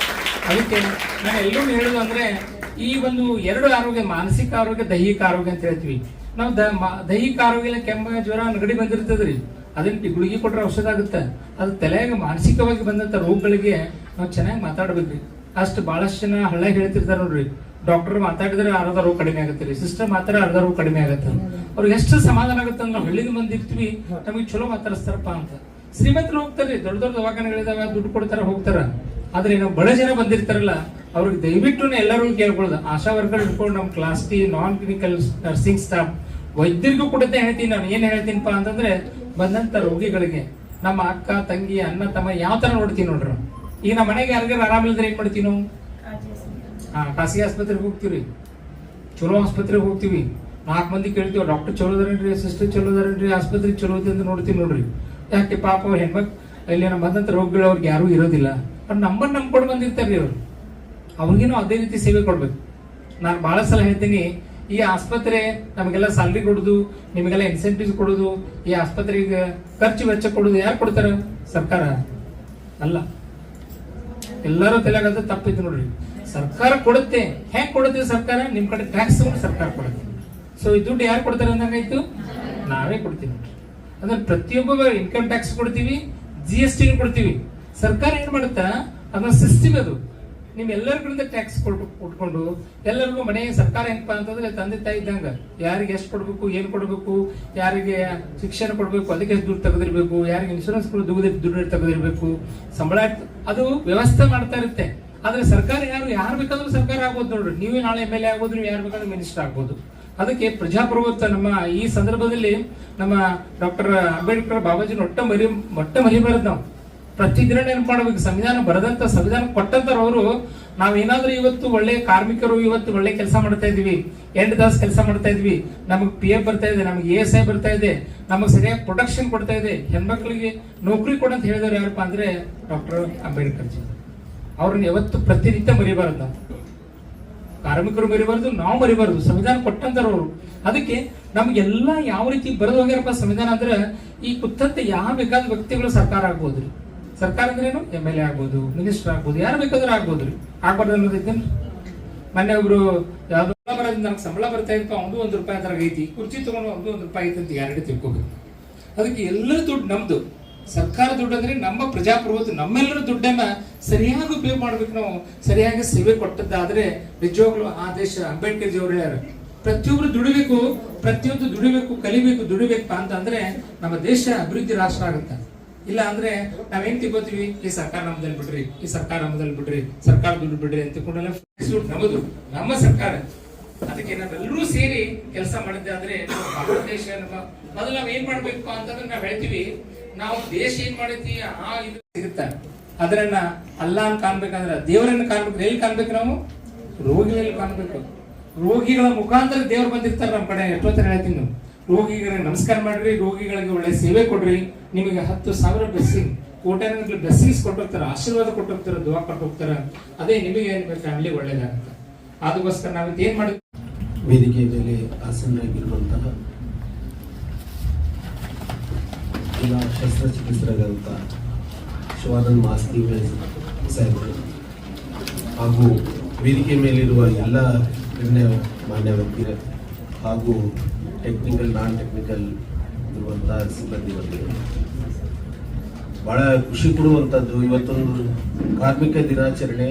ಅದಕ್ಕೆ ನಾನು ಎಲ್ಲರೂ ಹೇಳುದು ಅಂದ್ರೆ ಈ ಒಂದು ಎರಡು ಆರೋಗ್ಯ, ಮಾನಸಿಕ ಆರೋಗ್ಯ, ದೈಹಿಕ ಆರೋಗ್ಯ ಅಂತ ಹೇಳ್ತೀವಿ ನಾವು. ದೈಹಿಕ ಆರೋಗ್ಯ ಕೆಮ್ಮ ಜ್ವರ ನೆಗಡಿ ಬಂದಿರ್ತದ್ರಿ, ಅದನ್ನ ಗುಳಿಗೆ ಕೊಟ್ರೆ ಔಷಧ ಆಗುತ್ತೆ. ಅದು ತಲೆಯಾಗ ಮಾನಸಿಕವಾಗಿ ಬಂದಂತ ರೋಗಗಳಿಗೆ ನಾವು ಚೆನ್ನಾಗಿ ಮಾತಾಡ್ಬೇಕ್ರಿ. ಅಷ್ಟು ಬಹಳಷ್ಟು ಜನ ಹಳ್ಳ ಹೇಳ್ತಿರ್ತಾರ ನೋಡ್ರಿ, ಡಾಕ್ಟರ್ ಮಾತಾಡಿದ್ರೆ ಅರ್ಧ ರೋಗ ಕಡಿಮೆ ಆಗತ್ತೆ, ಸಿಸ್ಟರ್ ಮಾತಾಡಿದ್ರೆ ಅರ್ಧ ರೋಗ ಕಡಿಮೆ ಆಗತ್ತೆ. ಅವ್ರಿಗೆ ಎಷ್ಟು ಸಮಾಧಾನ ಆಗುತ್ತೆ ಅಂದ್ರೆ ನಾವು ಹಳ್ಳಿಗೆ ಬಂದಿರ್ತೀವಿ, ನಮಗೆ ಚಲೋ ಮಾತಾಡಿಸ್ತಾರಪ್ಪ ಅಂತ. ಶ್ರೀಮಂತರು ಹೋಗ್ತಾರೆ, ದೊಡ್ಡ ದೊಡ್ಡ ದವಾಖಾನೆಗಳಿದಾವೆ, ದುಡ್ಡು ಕೊಡ್ತಾರ ಹೋಗ್ತಾರ. ಆದ್ರೆ ನಾವು ಬಡ ಜನ ಬಂದಿರ್ತಾರಲ್ಲ ಅವ್ರಿಗೆ ದಯವಿಟ್ಟು ಎಲ್ಲರೂ ಕೇಳ್ಕೊಳ್ಳೋದು, ಆಶಾ ವರ್ಕರ್ ಇಟ್ಕೊಂಡು ನಮ್ಮ ಕ್ಲಾಸ್ ಟಿ ನಾನ್ ಕ್ಲಿನಿಕಲ್ ನರ್ಸಿಂಗ್ ಸ್ಟಾಫ್ ವೈದ್ಯರಿಗೂ ಕೂಡ ಹೇಳ್ತೀನಿ. ನಾನು ಏನ್ ಹೇಳ್ತೀನಿಪ್ಪ ಅಂತಂದ್ರೆ ಬಂದಂತ ರೋಗಿಗಳಿಗೆ ನಮ್ಮ ಅಕ್ಕ ತಂಗಿ ಅಣ್ಣ ತಮ್ಮ ಯಾವ ತರ ನೋಡ್ತೀವಿ ನೋಡ್ರಿ. ಈಗ ನಮ್ಮ ಮನೆಗೆ ಯಾರಿಗಾರು ಆರಾಮಿಲ್ಲದ್ರೆ ಏನ್ ಮಾಡ್ತೀವಿ ನಾವು? ಖಾಸಗಿ ಆಸ್ಪತ್ರೆಗೆ ಹೋಗ್ತೀವಿ, ಚಲೋ ಆಸ್ಪತ್ರೆಗೆ ಹೋಗ್ತೀವಿ, 4 ಮಂದಿ ಕೇಳ್ತೀವಿ, ಡಾಕ್ಟರ್ ಚಲೋ ಅದಾರೇನ್ರಿ, ಸಿಸ್ಟರ್ ಚಲೋ ಅದಾರೇನ್ರಿ, ಆಸ್ಪತ್ರೆ ಚಲೋ ಐತಿ ಅಂತ ನೋಡ್ತೀವಿ ನೋಡ್ರಿ. ಯಾಕೆ ಪಾಪ ಹೆಣ್ಮಕ್ ಇಲ್ಲಿ ನಮ್ಮ ಬಂದಂತ ರೋಗಗಳು ಅವ್ರಿಗೆ ಯಾರು ಇರೋದಿಲ್ಲ, ಅವ್ರು ನಮ್ಮನ್ನ ನಂಬ್ಕೊಂಡು ಬಂದಿರ್ತಾರ್ರಿ. ಅವ್ರಿಗೇನು ಅದೇ ರೀತಿ ಸೇವೆ ಕೊಡ್ಬೇಕು. ನಾನು ಬಹಳ ಸಲ ಹೇಳ್ತೀನಿ, ಈ ಆಸ್ಪತ್ರೆ ನಮಗೆಲ್ಲ ಸ್ಯಾಲ್ರಿ ಕೊಡುದು, ನಿಮಗೆಲ್ಲ ಇನ್ಸೆಂಟಿವ್ಸ್ ಕೊಡುದು, ಈ ಆಸ್ಪತ್ರೆಗೆ ಖರ್ಚು ವೆಚ್ಚ ಕೊಡುದು ಯಾರು ಕೊಡ್ತಾರ? ಸರ್ಕಾರ ಅಲ್ಲ. ಎಲ್ಲರೂ ತಲೆಯಾಗದ ತಪ್ಪಿತ್ತು ನೋಡ್ರಿ. ಸರ್ಕಾರ ಕೊಡುತ್ತೆ. ಹೆಂಗ್ ಕೊಡುತ್ತೆ ಸರ್ಕಾರ? ನಿಮ್ ಕಡೆ ಟ್ಯಾಕ್ಸ್ ತಗೊಂಡು ಸರ್ಕಾರ ಕೊಡುತ್ತೆ. ಸೊ ಈ ದುಡ್ಡು ಯಾರು ಕೊಡ್ತಾರೆ ಅಂದಂಗಾಯ್ತು? ನಾವೇ ಕೊಡ್ತೀವಿ ನೋಡ್ರಿ. ಅಂದ್ರೆ ಪ್ರತಿಯೊಬ್ಬ ಇನ್ಕಮ್ ಟ್ಯಾಕ್ಸ್ ಕೊಡ್ತೀವಿ, GST ಕೊಡ್ತೀವಿ. ಸರ್ಕಾರ ಏನ್ ಮಾಡುತ್ತಾ ಅದನ್ನ ಸಿಸ್ಟಮ್ ಅದು. ನಿಮ್ ಎಲ್ಲರ ಕಡೆಯಿಂದ ಟ್ಯಾಕ್ಸ್ ಕೊಟ್ಕೊಂಡು ಎಲ್ಲರಿಗೂ ಮನೆ ಸರ್ಕಾರ ಹೆಂಗಪ್ಪ ಅಂತಂದ್ರೆ ತಂದೆ ತಾಯಿ ಇದ್ದಂಗ, ಯಾರಿಗೆ ಎಷ್ಟು ಕೊಡ್ಬೇಕು, ಏನ್ ಕೊಡ್ಬೇಕು, ಯಾರಿಗೆ ಶಿಕ್ಷಣ ಕೊಡ್ಬೇಕು ಅದಕ್ಕೆ ಎಷ್ಟು ದುಡ್ಡು ತೆಗೆದಿರ್ಬೇಕು, ಯಾರಿಗೆ ಇನ್ಶೂರೆನ್ಸ್ ದುಡ್ಡು ತೆಗೆದಿರ್ಬೇಕು, ಸಂಬಳ ಅದು ವ್ಯವಸ್ಥೆ ಮಾಡ್ತಾ ಇರುತ್ತೆ. ಆದ್ರೆ ಸರ್ಕಾರ ಯಾರು ಬೇಕಾದ್ರೂ ಸರ್ಕಾರ ಆಗ್ಬೋದು ನೋಡ್ರಿ. ನೀವೇ ನಾಳೆ MLA ಆಗ್ಬೋದು, ನೀವು ಯಾರು ಬೇಕಾದ್ರೂ ಮಿನಿಸ್ಟರ್ ಆಗ್ಬೋದು. ಅದಕ್ಕೆ ಪ್ರಜಾಪ್ರಭುತ್ವ ನಮ್ಮ ಈ ಸಂದರ್ಭದಲ್ಲಿ ನಮ್ಮ ಡಾಕ್ಟರ್ ಅಂಬೇಡ್ಕರ್ ಬಾಬಾಜಿ ಮೊಟ್ಟ ಮರಿಬಾರದು. ನಾವು ಪ್ರತಿದಿನ ನೆನಪು ಮಾಡಬೇಕು. ಸಂವಿಧಾನ ಬರೆದಂತ, ಸಂವಿಧಾನ ಕೊಟ್ಟಂತವ್ರು ಅವರು. ನಾವೇನಾದ್ರೂ ಇವತ್ತು ಒಳ್ಳೆ ಕಾರ್ಮಿಕರು, ಇವತ್ತು ಒಳ್ಳೆ ಕೆಲಸ ಮಾಡ್ತಾ ಇದೀವಿ, 8 ತಾಸು ಕೆಲಸ ಮಾಡ್ತಾ ಇದ್ವಿ, ನಮಗೆ PF ಬರ್ತಾ ಇದೆ, ನಮಗೆ ESI ಬರ್ತಾ ಇದೆ, ನಮಗೆ ಸರಿಯಾಗಿ ಪ್ರೊಟೆಕ್ಷನ್ ಕೊಡ್ತಾ ಇದೆ, ಹೆಣ್ಮಕ್ಳಿಗೆ ನೌಕರಿ ಕೊಡಂತ ಹೇಳಿದವ್ರು ಯಾರಪ್ಪ ಅಂದ್ರೆ ಡಾಕ್ಟರ್ ಅಂಬೇಡ್ಕರ್ ಜಿ. ಅವ್ರನ್ನ ಯಾವತ್ತು ಪ್ರತಿನಿತ್ಯ ಮರಿಬಾರದು. ನಾವು ಕಾರ್ಮಿಕರು ಮರಿಬಾರ್ದು, ನಾವು ಮರಿಬಾರ್ದು. ಸಂವಿಧಾನ ಕೊಟ್ಟಂತವ್ರು. ಅದಕ್ಕೆ ನಮ್ಗೆಲ್ಲ ಯಾವ ರೀತಿ ಬರೆದು ಹೋಗ್ಯಾರಪ್ಪ ಸಂವಿಧಾನ ಅಂದ್ರೆ, ಈ ಕುತ್ತಂತೆ ಯಾವ ಬೇಕಾದ ವ್ಯಕ್ತಿಗಳು ಸರ್ಕಾರ ಆಗ್ಬೋದ್ರಿ. ಸರ್ಕಾರ ಅಂದ್ರೇನು? MLA ಆಗ್ಬೋದು, ಮಿನಿಸ್ಟರ್ ಆಗ್ಬೋದು, ಯಾರು ಬೇಕಾದ್ರೂ ಆಗ್ಬೋದ್ರಿ. ಆಗ್ಬಾರ್ದು ಅನ್ನೋದೈತೇನು? ಮೊನ್ನೆ ಒಬ್ರು ಯಾವ್ದೋ ನನಗೆ ಸಂಬಳ ಬರ್ತಾ ಇತ್ತು, ಅವ್ನು ₹1 ಅದ್ರಾಗ ಐತಿ, ಕುರ್ಚಿ ತಗೊಂಡು ಅವ್ನು ₹1 ಐತಿ ಅಂತ ಯಾರೇ ತಿಳ್ಕೋಬೇಕು. ಅದಕ್ಕೆ ಎಲ್ಲರ ದುಡ್ಡು ನಮ್ದು. ಸರ್ಕಾರ ದುಡ್ಡು ಅಂದ್ರೆ ನಮ್ಮ ಪ್ರಜಾಪ್ರಭುತ್ವ, ನಮ್ಮೆಲ್ಲರ ದುಡ್ಡನ್ನ ಸರಿಯಾಗಿ ಉಪಯೋಗ ಮಾಡ್ಬೇಕು. ನಾವು ಸರಿಯಾಗಿ ಸೇವೆ ಕೊಟ್ಟದ್ದಾದ್ರೆ ನಿಜವಾಗ್ಲೂ ಆ ದೇಶ, ಅಂಬೇಡ್ಕರ್ ಜಿ ಅವರು ಹೇಳ್ಯಾರ, ಪ್ರತಿಯೊಬ್ರು ದುಡಿಬೇಕು, ಪ್ರತಿಯೊಂದು ದುಡಿಬೇಕು, ಕಲಿಬೇಕು, ದುಡಿಬೇಕಪ್ಪ ಅಂತ ಅಂದ್ರೆ ನಮ್ಮ ದೇಶ ಅಭಿವೃದ್ಧಿ ರಾಷ್ಟ್ರ ಆಗುತ್ತೆ. ಇಲ್ಲ ಅಂದ್ರೆ ನಾವೇನ್ ತಿಳ್ಕೋತೀವಿ, ಈ ಸರ್ಕಾರ ನಮ್ಮದಲ್ಲಿ ಬಿಡ್ರಿ, ಈ ಸರ್ಕಾರ ನಮ್ಮದಲ್ಲಿ ಬಿಡ್ರಿ, ಸರ್ಕಾರ ದುಡ್ಡು ಬಿಡ್ರಿ ಅಂತ ತಿಳ್ಕೊಂಡೆಲ್ಲ ನಮ್ಮದು, ನಮ್ಮ ಸರ್ಕಾರ. ಅದಕ್ಕೆ ನಾವೆಲ್ಲರೂ ಸೇರಿ ಕೆಲಸ ಮಾಡಿದ್ದೆ ಆದ್ರೆ ಭಾರತ ದೇಶ ಮೊದಲು ನಾವ್ ಏನ್ ಮಾಡ್ಬೇಕು ಅಂತಂದ್ರೆ ನಾವ್ ಹೇಳ್ತೀವಿ, ನಾವು ದೇಶ ಏನ್ ಮಾಡೈತಿ ಆ ಇದು ಸಿಗುತ್ತ, ಅದನ್ನ ಅಲ್ಲಾನ್ ಕಾಣ್ಬೇಕಂದ್ರ ದೇವರನ್ನ ಕಾಣ್ಬೇಕು. ಎಲ್ಲಿ ಕಾಣ್ಬೇಕು? ನಾವು ರೋಗಿಗಳಲ್ಲಿ ಕಾಣ್ಬೇಕು. ರೋಗಿಗಳ ಮುಖಾಂತರ ದೇವ್ರು ಬಂದಿರ್ತಾರೆ ನಮ್ಮ ಕಡೆ. ಎಷ್ಟೊತ್ತರ ಹೇಳ್ತೀನಿ, ನಾವು ರೋಗಿಗಳಿಗೆ ನಮಸ್ಕಾರ ಮಾಡ್ರಿ, ರೋಗಿಗಳಿಗೆ ಒಳ್ಳೆ ಸೇವೆ ಕೊಡ್ರಿ, ನಿಮಗೆ 10,000 ಬ್ಲೆಸ್ಸಿಂಗ್, ಕೋಟ್ಯಾನುಗಟ್ಟಲೆ ಬ್ಲೆಸ್ಸಿಂಗ್ಸ್ ಕೊಟ್ಟಿರ್ತಾರೆ, ಆಶೀರ್ವಾದ ಕೊಟ್ಟಿರ್ತಾರೆ, ದುವಾ ಕೊಟ್ಟು ಹೋಗ್ತಾರೆ. ಅದೇ ನಿಮಗೆ ಫ್ಯಾಮಿಲಿ ಒಳ್ಳೇದಾಗುತ್ತೆ. ಅದಕ್ಕೋಸ್ಕರ ನಾವು ಏನ್ ಮಾಡಿದ್ವಿ, ವೇದಿಕೆ ಮೇಲೆ ಆಸೀನರಾಗಿರುವಂತಹ ಈಗ ಶಸ್ತ್ರಚಿಕಿತ್ಸಕರಾದಂಥ ಶಿವಾನಂದ್ ಮಾಸ್ತಿ ಸಾಹೇಬರು ಹಾಗೂ ವೇದಿಕೆ ಮೇಲಿರುವ ಎಲ್ಲ ಮಾನ್ಯ ವ್ಯಕ್ತಿಗಳು, ಹಾಗೂ ಟೆಕ್ನಿಕಲ್ ನಾನ್ ಟೆಕ್ನಿಕಲ್ ಇರುವಂಥ ಸಿಬ್ಬಂದಿ ಬಂದಿದೆ. ಬಹಳ ಖುಷಿ ಕೊಡುವಂಥದ್ದು ಇವತ್ತೊಂದು ಕಾರ್ಮಿಕ ದಿನಾಚರಣೆ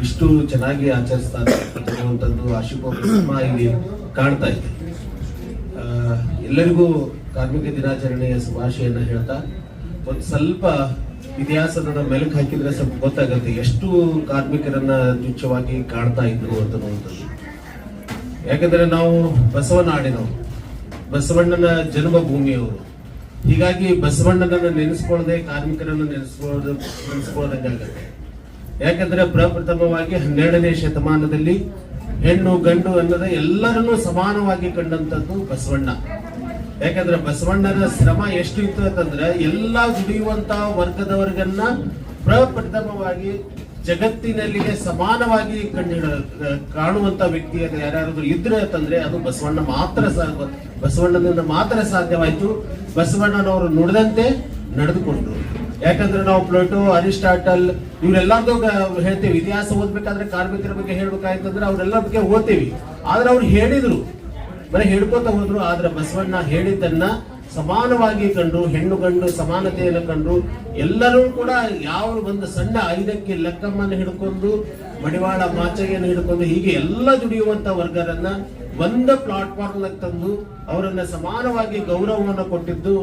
ಇಷ್ಟು ಚೆನ್ನಾಗಿ ಆಚರಿಸ್ತಾರೆ ಅನ್ನುವಂಥದ್ದು ಆಶೀರ್ವಾದ ಇಲ್ಲಿ ಕಾಣ್ತಾ ಇದೆ. ಎಲ್ಲರಿಗೂ ಕಾರ್ಮಿಕ ದಿನಾಚರಣೆಯ ಶುಭಾಶಯನ ಹೇಳ್ತಾ ಒಂದು ಸ್ವಲ್ಪ ಇತಿಹಾಸದ ಮೆಲುಕು ಹಾಕಿದ್ರೆ ಸ್ವಲ್ಪ ಗೊತ್ತಾಗುತ್ತೆ ಎಷ್ಟು ಕಾರ್ಮಿಕರನ್ನ ತುಚ್ಛವಾಗಿ ಕಾಣ್ತಾ ಇದ್ರು ಅಂತನ್ನುವಂಥದ್ದು. ಯಾಕಂದ್ರೆ ನಾವು ಬಸವನಾಡಿನವರು, ಬಸವಣ್ಣನ ಜನ್ಮಭೂಮಿಯವರು. ಹೀಗಾಗಿ ಬಸವಣ್ಣನನ್ನ ನೆನೆಸ್ಕೊಳ್ಳದೆ ಕಾರ್ಮಿಕರನ್ನು ನೆನೆಸ್ಕೊಳ್ಳದಂಗಾಗತ್ತೆ. ಯಾಕಂದ್ರೆ ಪ್ರಪ್ರಥಮವಾಗಿ 12ನೇ ಶತಮಾನದಲ್ಲಿ ಹೆಣ್ಣು ಗಂಡು ಅನ್ನೋದ ಎಲ್ಲರನ್ನೂ ಸಮಾನವಾಗಿ ಕಂಡಂತದ್ದು ಬಸವಣ್ಣ. ಯಾಕಂದ್ರೆ ಬಸವಣ್ಣನ ಶ್ರಮ ಎಷ್ಟು ಇತ್ತು ಅಂತಂದ್ರೆ ಎಲ್ಲಾ ದುಡಿಯುವಂತ ವರ್ಗದವರ್ಗನ್ನ ಪ್ರಪ್ರಥಮವಾಗಿ ಜಗತ್ತಿನಲ್ಲಿಗೆ ಸಮಾನವಾಗಿ ಕಾಣುವಂತ ವ್ಯಕ್ತಿ ಯಾರಾದ್ರೂ ಇದ್ರೆ ಅಂತಂದ್ರೆ ಅದು ಬಸವಣ್ಣ ಮಾತ್ರ. ಬಸವಣ್ಣನಿಂದ ಮಾತ್ರ ಸಾಧ್ಯವಾಯ್ತು. ಬಸವಣ್ಣನವರು ನುಡಿದಂತೆ ನಡೆದುಕೊಂಡ್ರು. ಯಾಕಂದ್ರೆ ನಾವು ಪ್ಲೇಟೋ, ಅರಿಸ್ಟಾಟಲ್ ಇವರೆಲ್ಲರದು ಹೇಳ್ತೇವೆ. ಇತಿಹಾಸ ಓದ್ಬೇಕಾದ್ರೆ ಕಾರ್ಮಿಕರ ಬಗ್ಗೆ ಹೇಳ್ಬೇಕಾಯ್ತಂದ್ರೆ ಅವ್ರೆಲ್ಲರ ಬಗ್ಗೆ ಓದ್ತೇವಿ. ಆದ್ರೆ ಅವ್ರು ಹೇಳಿದ್ರು, ಬರೀ ಹೇಳ್ಕೊತ ಹೋದ್ರು. ಆದ್ರೆ ಬಸವಣ್ಣ ಹೇಳಿದ್ದನ್ನ ಸಮಾನವಾಗಿ ಕಂಡ್ರು, ಹೆಣ್ಣು ಗಂಡು ಸಮಾನತೆಯನ್ನು ಕಂಡ್ರು. ಎಲ್ಲರೂ ಕೂಡ ಯಾವ ಒಂದು ಸಣ್ಣ 5ಕ್ಕೆ ಲೆಕ್ಕಮ್ಮನ್ನು ಹಿಡ್ಕೊಂಡು, ಮಡಿವಾಳ ಮಾಚಯ್ಯನ್ನು ಹಿಡ್ಕೊಂಡು, ಹೀಗೆ ಎಲ್ಲ ದುಡಿಯುವಂತ ವರ್ಗರನ್ನ ಒಂದು ಪ್ಲಾಟ್ಫಾರ್ಮ್ ತಂದು ಅವರನ್ನ ಸಮಾನವಾಗಿ ಗೌರವವನ್ನು ಕೊಟ್ಟಿದ್ದು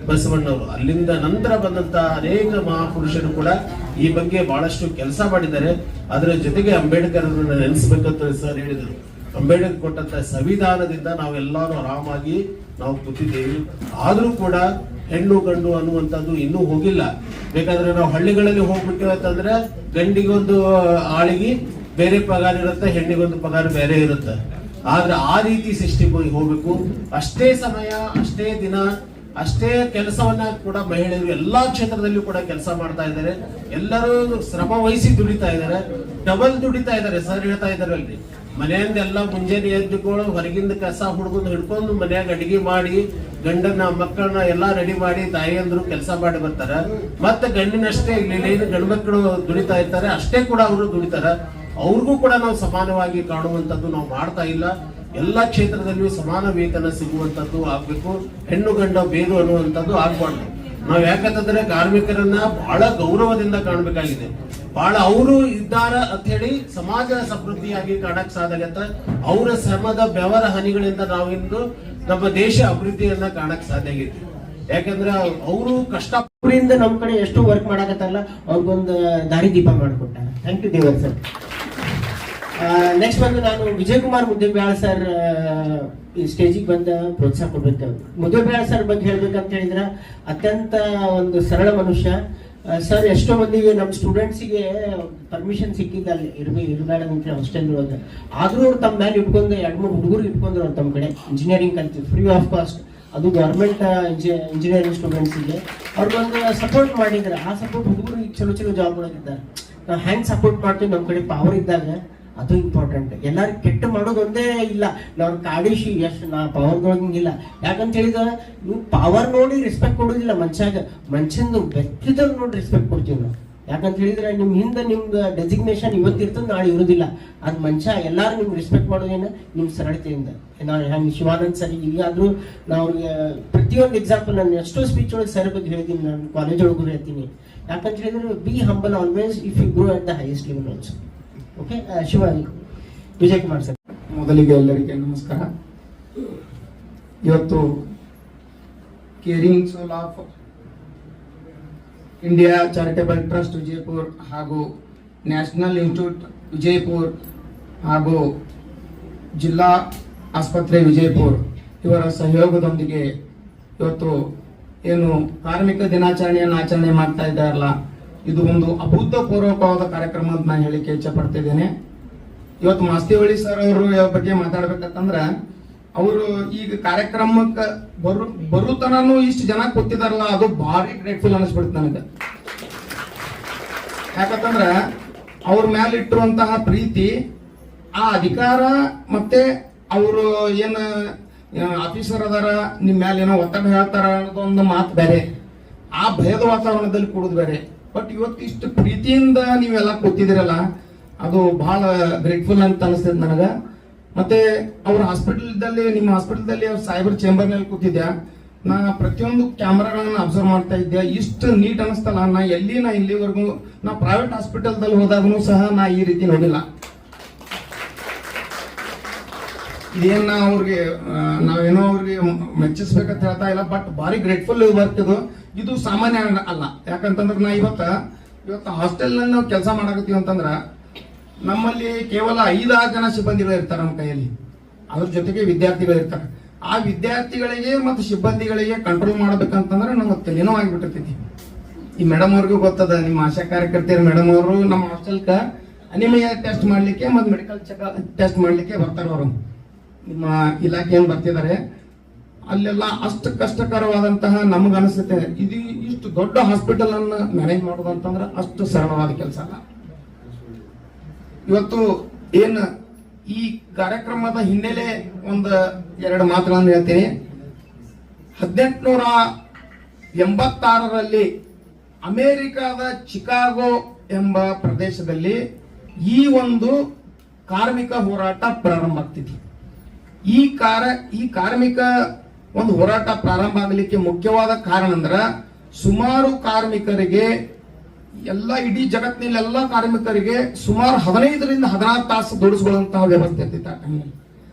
ಬಸವಣ್ಣವರು. ಅಲ್ಲಿಂದ ನಂತರ ಬಂದಂತ ಅನೇಕ ಮಹಾಪುರುಷರು ಕೂಡ ಈ ಬಗ್ಗೆ ಬಹಳಷ್ಟು ಕೆಲಸ ಮಾಡಿದ್ದಾರೆ. ಅದರ ಜೊತೆಗೆ ಅಂಬೇಡ್ಕರ್ ನೆನೆಸ್ಬೇಕಂತ ಸರ್ ಹೇಳಿದರು. ಅಂಬೇಡ್ಕರ್ ಕೊಟ್ಟಂತ ಸಂವಿಧಾನದಿಂದ ನಾವೆಲ್ಲರೂ ಆರಾಮಾಗಿ ನಾವು ಕೂತಿದ್ದೇವೆ. ಆದ್ರೂ ಕೂಡ ಹೆಣ್ಣು ಗಂಡು ಅನ್ನುವಂಥದ್ದು ಇನ್ನೂ ಹೋಗಿಲ್ಲ. ಬೇಕಾದ್ರೆ ನಾವು ಹಳ್ಳಿಗಳಲ್ಲಿ ಹೋಗ್ಬಿಟ್ಟಿವಿ ಅಂತಂದ್ರೆ ಗಂಡಿಗೊಂದು ಆಳಿಗೆ ಬೇರೆ ಪಗಾರ ಇರುತ್ತೆ, ಹೆಣ್ಣಿಗೊಂದು ಪಗಾರ ಬೇರೆ ಇರುತ್ತೆ. ಆದ್ರೆ ಆ ರೀತಿ ಸಿಸ್ಟಮ್ ಹೋಗ್ಬೇಕು. ಅಷ್ಟೇ ಸಮಯ, ಅಷ್ಟೇ ದಿನ, ಅಷ್ಟೇ ಕೆಲಸವನ್ನ ಕೂಡ ಮಹಿಳೆಯರು ಎಲ್ಲಾ ಕ್ಷೇತ್ರದಲ್ಲೂ ಕೂಡ ಕೆಲಸ ಮಾಡ್ತಾ ಇದ್ದಾರೆ. ಎಲ್ಲರೂ ಶ್ರಮ ವಹಿಸಿ ದುಡಿತಾ ಇದ್ದಾರೆ, ಡಬಲ್ ದುಡಿತಾ ಇದ್ದಾರೆ. ಸರ್ ಹೇಳ್ತಾ ಇದಾರಲ್ರಿ, ಮನೆಯಿಂದ ಎಲ್ಲ ಮುಂಜಾನೆ ಎದ್ದುಕೊಂಡು ಹೊರಗಿಂದ ಕಸ ಹುಡುಗಂದು ಹಿಡ್ಕೊಂಡು ಮನ್ಯಾಗ ಅಡಿಗೆ ಮಾಡಿ ಗಂಡನ ಮಕ್ಕಳನ್ನ ಎಲ್ಲಾ ರೆಡಿ ಮಾಡಿ ತಾಯಿಯಂದ್ರು ಕೆಲಸ ಮಾಡಿ ಬರ್ತಾರ. ಮತ್ತೆ ಗಂಡಿನಷ್ಟೇ ಇಲ್ಲಿ ಗಂಡು ಮಕ್ಕಳು ದುಡಿತಾ ಇರ್ತಾರೆ, ಅಷ್ಟೇ ಕೂಡ ಅವರು ದುಡಿತಾರ. ಅವ್ರಿಗೂ ಕೂಡ ನಾವು ಸಮಾನವಾಗಿ ಕಾಣುವಂಥದ್ದು ನಾವು ಮಾಡ್ತಾ ಇಲ್ಲ. ಎಲ್ಲ ಕ್ಷೇತ್ರದಲ್ಲಿಯೂ ಸಮಾನ ವೇತನ ಸಿಗುವಂಥದ್ದು ಆಗ್ಬೇಕು. ಹೆಣ್ಣು ಗಂಡ ಬೇರು ಅನ್ನುವಂಥದ್ದು ಆಗ್ಬಾರ್ದು. ನಾವು ಯಾಕಂತಂದ್ರೆ ಕಾರ್ಮಿಕರನ್ನ ಬಹಳ ಗೌರವದಿಂದ ಕಾಣಬೇಕಾಗಿದೆ. ಬಹಳ ಅವರು ಇದ್ದಾರ ಅಂತ ಹೇಳಿ ಸಮಾಜ ಸಮೃದ್ಧಿಯಾಗಿ ಕಾಣಕ್ ಸಾಧ್ಯ. ಅವರ ಶ್ರಮದ ಬೆವರ ಹನಿಗಳಿಂದ ನಾವಿಂದು ನಮ್ಮ ದೇಶ ಅಭಿವೃದ್ಧಿಯನ್ನ ಕಾಣಕ್ ಸಾಧ್ಯ ಆಗೈತಿ. ಯಾಕಂದ್ರೆ ಅವರು ಕಷ್ಟಪಡಿಂದ ನಮ್ಮ ಕಡೆ ಎಷ್ಟು ವರ್ಕ್ ಮಾಡಕತ್ತಾರಲ್ಲ, ಅವ್ರಿಗೊಂದು ದಾರಿ ದೀಪ ಮಾಡಿಕೊಟ್ಟಾರ. ಥ್ಯಾಂಕ್ ಯು ದೇವರ್ ಸರ್. ನೆಕ್ಸ್ಟ್ ಬಂದು ನಾನು ವಿಜಯಕುಮಾರ್ ಮುದ್ದೇಬ್ಯಾಳ್ ಸರ್ ಈ ಸ್ಟೇಜಿಗೆ ಬಂದ ಪ್ರೋತ್ಸಾಹ ಕೊಡ್ಬೇಕು. ಮುದ್ದೇಬ್ಯಾಳ್ ಸರ್ ಬಗ್ಗೆ ಹೇಳ್ಬೇಕಂತ ಹೇಳಿದ್ರೆ ಅತ್ಯಂತ ಒಂದು ಸರಳ ಮನುಷ್ಯ. ಸರ್ ಎಷ್ಟೋ ಮಂದಿಗೆ ನಮ್ಮ ಸ್ಟೂಡೆಂಟ್ಸಿಗೆ ಪರ್ಮಿಷನ್ ಸಿಕ್ಕಿದ್ದ ಅಲ್ಲಿ ಇರಬೇಡ ಅಂತ ಹಾಸ್ಟೆಲ್ ಒಳಗೆ. ಆದ್ರೂ ಅವ್ರು ತಮ್ಮ ಮೇಲೆ ಇಟ್ಕೊಂಡು 2-3 ಹುಡುಗರು ಇಟ್ಕೊಂಡ್ರು ಅವ್ರು ತಮ್ಮ ಕಡೆ ಇಂಜಿನಿಯರಿಂಗ್ ಕಲ್ತು ಫ್ರೀ ಆಫ್ ಕಾಸ್ಟ್. ಅದು ಗೌರ್ಮೆಂಟ್ ಇಂಜಿನಿಯರಿಂಗ್ ಸ್ಟೂಡೆಂಟ್ಸಿಗೆ ಅವ್ರಿಗೊಂದು ಸಪೋರ್ಟ್ ಮಾಡಿದ್ರೆ ಆ ಸಪೋರ್ಟ್ ಹುಡುಗರು ಈಗ ಚಲೋ ಜಾಬ್ ಒಳಗಿದ್ದಾರೆ. ನಾವು ಹ್ಯಾಂಗ್ ಸಪೋರ್ಟ್ ಮಾಡ್ತೀವಿ ನಮ್ಮ ಕಡೆ ಪವರ್ ಇದ್ದಾಗ ಅದು ಇಂಪಾರ್ಟೆಂಟ್. ಎಲ್ಲಾರು ಕೆಟ್ಟ ಮಾಡೋದು ಒಂದೇ ಇಲ್ಲ, ನಾವು ಕಾಡಿಸಿ ಎಷ್ಟು ನಾ ಪವರ್ದೊಳಗಿಲ್ಲ. ಯಾಕಂತ ಹೇಳಿದ್ರೆ ನೀವು ಪವರ್ ನೋಡಿ ರೆಸ್ಪೆಕ್ಟ್ ಕೊಡೋದಿಲ್ಲ ಮನುಷ್ಯಂದು ವ್ಯಕ್ತಿತ್ವ ನೋಡಿ ರೆಸ್ಪೆಕ್ಟ್ ಕೊಡ್ತೀವಿ ನಾವು. ಯಾಕಂತ ಹೇಳಿದ್ರೆ ನಿಮ್ ಹಿಂದೆ ನಿಮ್ದು ಡೆಸಿಗ್ನೇಷನ್ ಇವತ್ತಿರ್ತದೆ, ನಾಳೆ ಇರೋದಿಲ್ಲ. ಅದ್ ಮನುಷ್ಯ ಎಲ್ಲಾರು ನಿಮ್ಗೆ ರೆಸ್ಪೆಕ್ಟ್ ಮಾಡೋದೇನ ನಿಮ್ ಸರಳತೆಯಿಂದ. ನಾವು ಹೆಂಗೆ ಶಿವಾನಂದ್ ಸರ್ ಈಗಾದ್ರೂ ನಾವು ಪ್ರತಿಯೊಂದು ಎಕ್ಸಾಂಪಲ್ ನಾನು ಎಷ್ಟೋ ಸ್ಪೀಚ್ ಒಳಗೆ ಸರ್ ಬಗ್ಗೆ ಹೇಳ್ತೀನಿ, ನಾನು ಕಾಲೇಜ್ ಒಳಗೂ ಹೇಳ್ತೀನಿ. ಯಾಕಂತ ಹೇಳಿದ್ರೆ be humble always if you grow at the highest level also. Okay, Vijayakumar sir. ಮೊದಲಿಗೆ ಎಲ್ಲರಿಗೆ ನಮಸ್ಕಾರ. ಇವತ್ತು caring soul of India charitable trust Vijayapur ಹಾಗೂ ನ್ಯಾಷನಲ್ ಇನ್ಸ್ಟಿಟ್ಯೂಟ್ ವಿಜಯಪುರ್ ಹಾಗೂ ಜಿಲ್ಲಾ ಆಸ್ಪತ್ರೆ ವಿಜಯಪುರ್ ಇವರ ಸಹಯೋಗದೊಂದಿಗೆ ಇವತ್ತು ಏನು ಕಾರ್ಮಿಕ ದಿನಾಚರಣೆಯನ್ನು ಆಚರಣೆ ಮಾಡ್ತಾ ಇದ್ದಾರಲ್ಲ, ಇದು ಒಂದು ಅಭೂತಪೂರ್ವಕವಾದ ಕಾರ್ಯಕ್ರಮ ಅಂತ ನಾನು ಹೇಳಿಕೆ ಇಚ್ಛೆ ಪಡ್ತಿದ್ದೇನೆ. ಇವತ್ತು ಮಾಸ್ತಿವಳ್ಳಿ ಸರ್ ಅವರು ಬಗ್ಗೆ ಮಾತಾಡ್ಬೇಕಂತಂದ್ರ ಅವರು ಈಗ ಕಾರ್ಯಕ್ರಮಕ್ಕೆ ಬರುತನೂ ಇಷ್ಟು ಜನ ಕೂತಿದಾರಲ್ಲ, ಅದು ಭಾರಿ ಗ್ರೇಟ್ಫುಲ್ ಅನಿಸ್ಬಿಡ್ತು ನನಗೆ. ಯಾಕಂತಂದ್ರ ಅವ್ರ ಮೇಲೆ ಇಟ್ಟಿರುವಂತಹ ಪ್ರೀತಿ, ಆ ಅಧಿಕಾರ, ಮತ್ತೆ ಅವರು ಏನ ಆಫೀಸರ್ ಅದಾರ ನಿಮ್ ಮೇಲೆ ಏನೋ ಒತ್ತಡ ಹೇಳ್ತಾರ ಅನ್ನೋದೊಂದು ಮಾತು ಬೇರೆ, ಆ ಭಯದ ವಾತಾವರಣದಲ್ಲಿ ಕೂಡುದು ಬೇರೆ. ಬಟ್ ಇವತ್ತು ಇಷ್ಟು ಪ್ರೀತಿಯಿಂದ ನೀವೆಲ್ಲ ಕೂತಿದಿರಲ್ಲ, ಅದು ಬಹಳ ಗ್ರೇಟ್ಫುಲ್ ಅಂತ ಅನಿಸ್ತದೆ ನನಗ. ಮತ್ತೆ ಅವ್ರ ಹಾಸ್ಪಿಟಲ್ದಲ್ಲಿ, ನಿಮ್ಮ ಹಾಸ್ಪಿಟಲ್ದಲ್ಲಿ ಅವ್ರ ಸೈಬರ್ ಚೇಂಬರ್ನಲ್ಲಿ ಕೂತಿದ್ದೆ, ನಾ ಪ್ರತಿಯೊಂದು ಕ್ಯಾಮ್ರಾಗಳನ್ನ ಅಬ್ಸರ್ವ್ ಮಾಡ್ತಾ ಇದ್ದೆ. ಇಷ್ಟು ನೀಟ್ ಅನಿಸ್ತಲ್ಲ, ನಾ ಇಲ್ಲಿವರೆಗೂ ನಾ ಪ್ರೈವೇಟ್ ಹಾಸ್ಪಿಟಲ್ದಲ್ಲಿ ಹೋದಾಗೂ ಸಹ ನಾ ಈ ರೀತಿ ನೋಡಿಲ್ಲ. ಇದೇನ ಅವ್ರಿಗೆ ನಾವೇನೋ ಅವ್ರಿಗೆ ಮೆಚ್ಚಿಸ್ಬೇಕಂತ ಹೇಳ್ತಾ ಇಲ್ಲ, ಬಟ್ ಭಾರಿ ಗ್ರೇಟ್ಫುಲ್ ವರ್ಕ್ ಇದು ಸಾಮಾನ್ಯ ಅಲ್ಲ. ಯಾಕಂತಂದ್ರೆ ನಾ ಇವತ್ತು ಹಾಸ್ಟೆಲ್ ನಲ್ಲಿ ನಾವು ಕೆಲಸ ಮಾಡಕತ್ತೀವಿ ಅಂತಂದ್ರ ನಮ್ಮಲ್ಲಿ ಕೇವಲ 5-6 ಜನ ಸಿಬ್ಬಂದಿಗಳು ಇರ್ತಾರೆ ನಮ್ಮ ಕೈಯಲ್ಲಿ, ಅದ್ರ ಜೊತೆಗೆ ವಿದ್ಯಾರ್ಥಿಗಳು ಇರ್ತಾರೆ. ಆ ವಿದ್ಯಾರ್ಥಿಗಳಿಗೆ ಮತ್ತು ಸಿಬ್ಬಂದಿಗಳಿಗೆ ಕಂಟ್ರೋಲ್ ಮಾಡ್ಬೇಕಂತಂದ್ರೆ ನಮ್ಗೆ ತಲೆನೋ ಆಗಿಬಿಟ್ಟಿರ್ತೈತಿ. ಈ ಮೇಡಮ್ ಅವ್ರಿಗೂ ಗೊತ್ತದ, ನಿಮ್ಮ ಆಶಾ ಕಾರ್ಯಕರ್ತೆಯರು ಮೇಡಮ್ ಅವರು ನಮ್ಮ ಹಾಸ್ಟೆಲ್ಕ ಅನಿಮಿಯಾ ಟೆಸ್ಟ್ ಮಾಡ್ಲಿಕ್ಕೆ ಮತ್ತು ಮೆಡಿಕಲ್ ಟೆಸ್ಟ್ ಮಾಡ್ಲಿಕ್ಕೆ ಬರ್ತಾರೆ. ಅವರು ನಿಮ್ಮ ಇಲಾಖೆಯನ್ನು ಬರ್ತಿದ್ದಾರೆ. ಅಲ್ಲೆಲ್ಲ ಅಷ್ಟು ಕಷ್ಟಕರವಾದಂತಹ ನಮ್ಗೆ ಅನಿಸುತ್ತೆ, ಇದು ಇಷ್ಟು ದೊಡ್ಡ ಹಾಸ್ಪಿಟಲ್ ಅನ್ನ ಮ್ಯಾನೇಜ್ ಮಾಡೋದು ಅಂತಂದ್ರೆ ಅಷ್ಟು ಸರಳವಾದ ಕೆಲಸ ಅಲ್ಲ. ಇವತ್ತು ಏನ್ ಈ ಕಾರ್ಯಕ್ರಮದ ಹಿನ್ನೆಲೆ 1-2 ಮಾತುಗಳನ್ನು ಹೇಳ್ತೀನಿ. 1886ರಲ್ಲಿ ಅಮೆರಿಕದ ಚಿಕಾಗೋ ಎಂಬ ಪ್ರದೇಶದಲ್ಲಿ ಈ ಒಂದು ಕಾರ್ಮಿಕ ಹೋರಾಟ ಪ್ರಾರಂಭ ಆಗ್ತಿದೆ. ಈ ಕಾರ್ಮಿಕ ಒಂದು ಹೋರಾಟ ಪ್ರಾರಂಭ ಆಗಲಿಕ್ಕೆ ಮುಖ್ಯವಾದ ಕಾರಣ ಅಂದ್ರ, ಸುಮಾರು ಕಾರ್ಮಿಕರಿಗೆ ಇಡೀ ಜಗತ್ತಿನಲ್ಲಿ ಎಲ್ಲ ಕಾರ್ಮಿಕರಿಗೆ ಸುಮಾರು 15-16 ತಾಸು ದುಡಿಸ್ಕೊಳ್ಳುವಂತಹ ವ್ಯವಸ್ಥೆ ಇರ್ತಿತ್ತು ಆ ಟೈಮಲ್ಲಿ.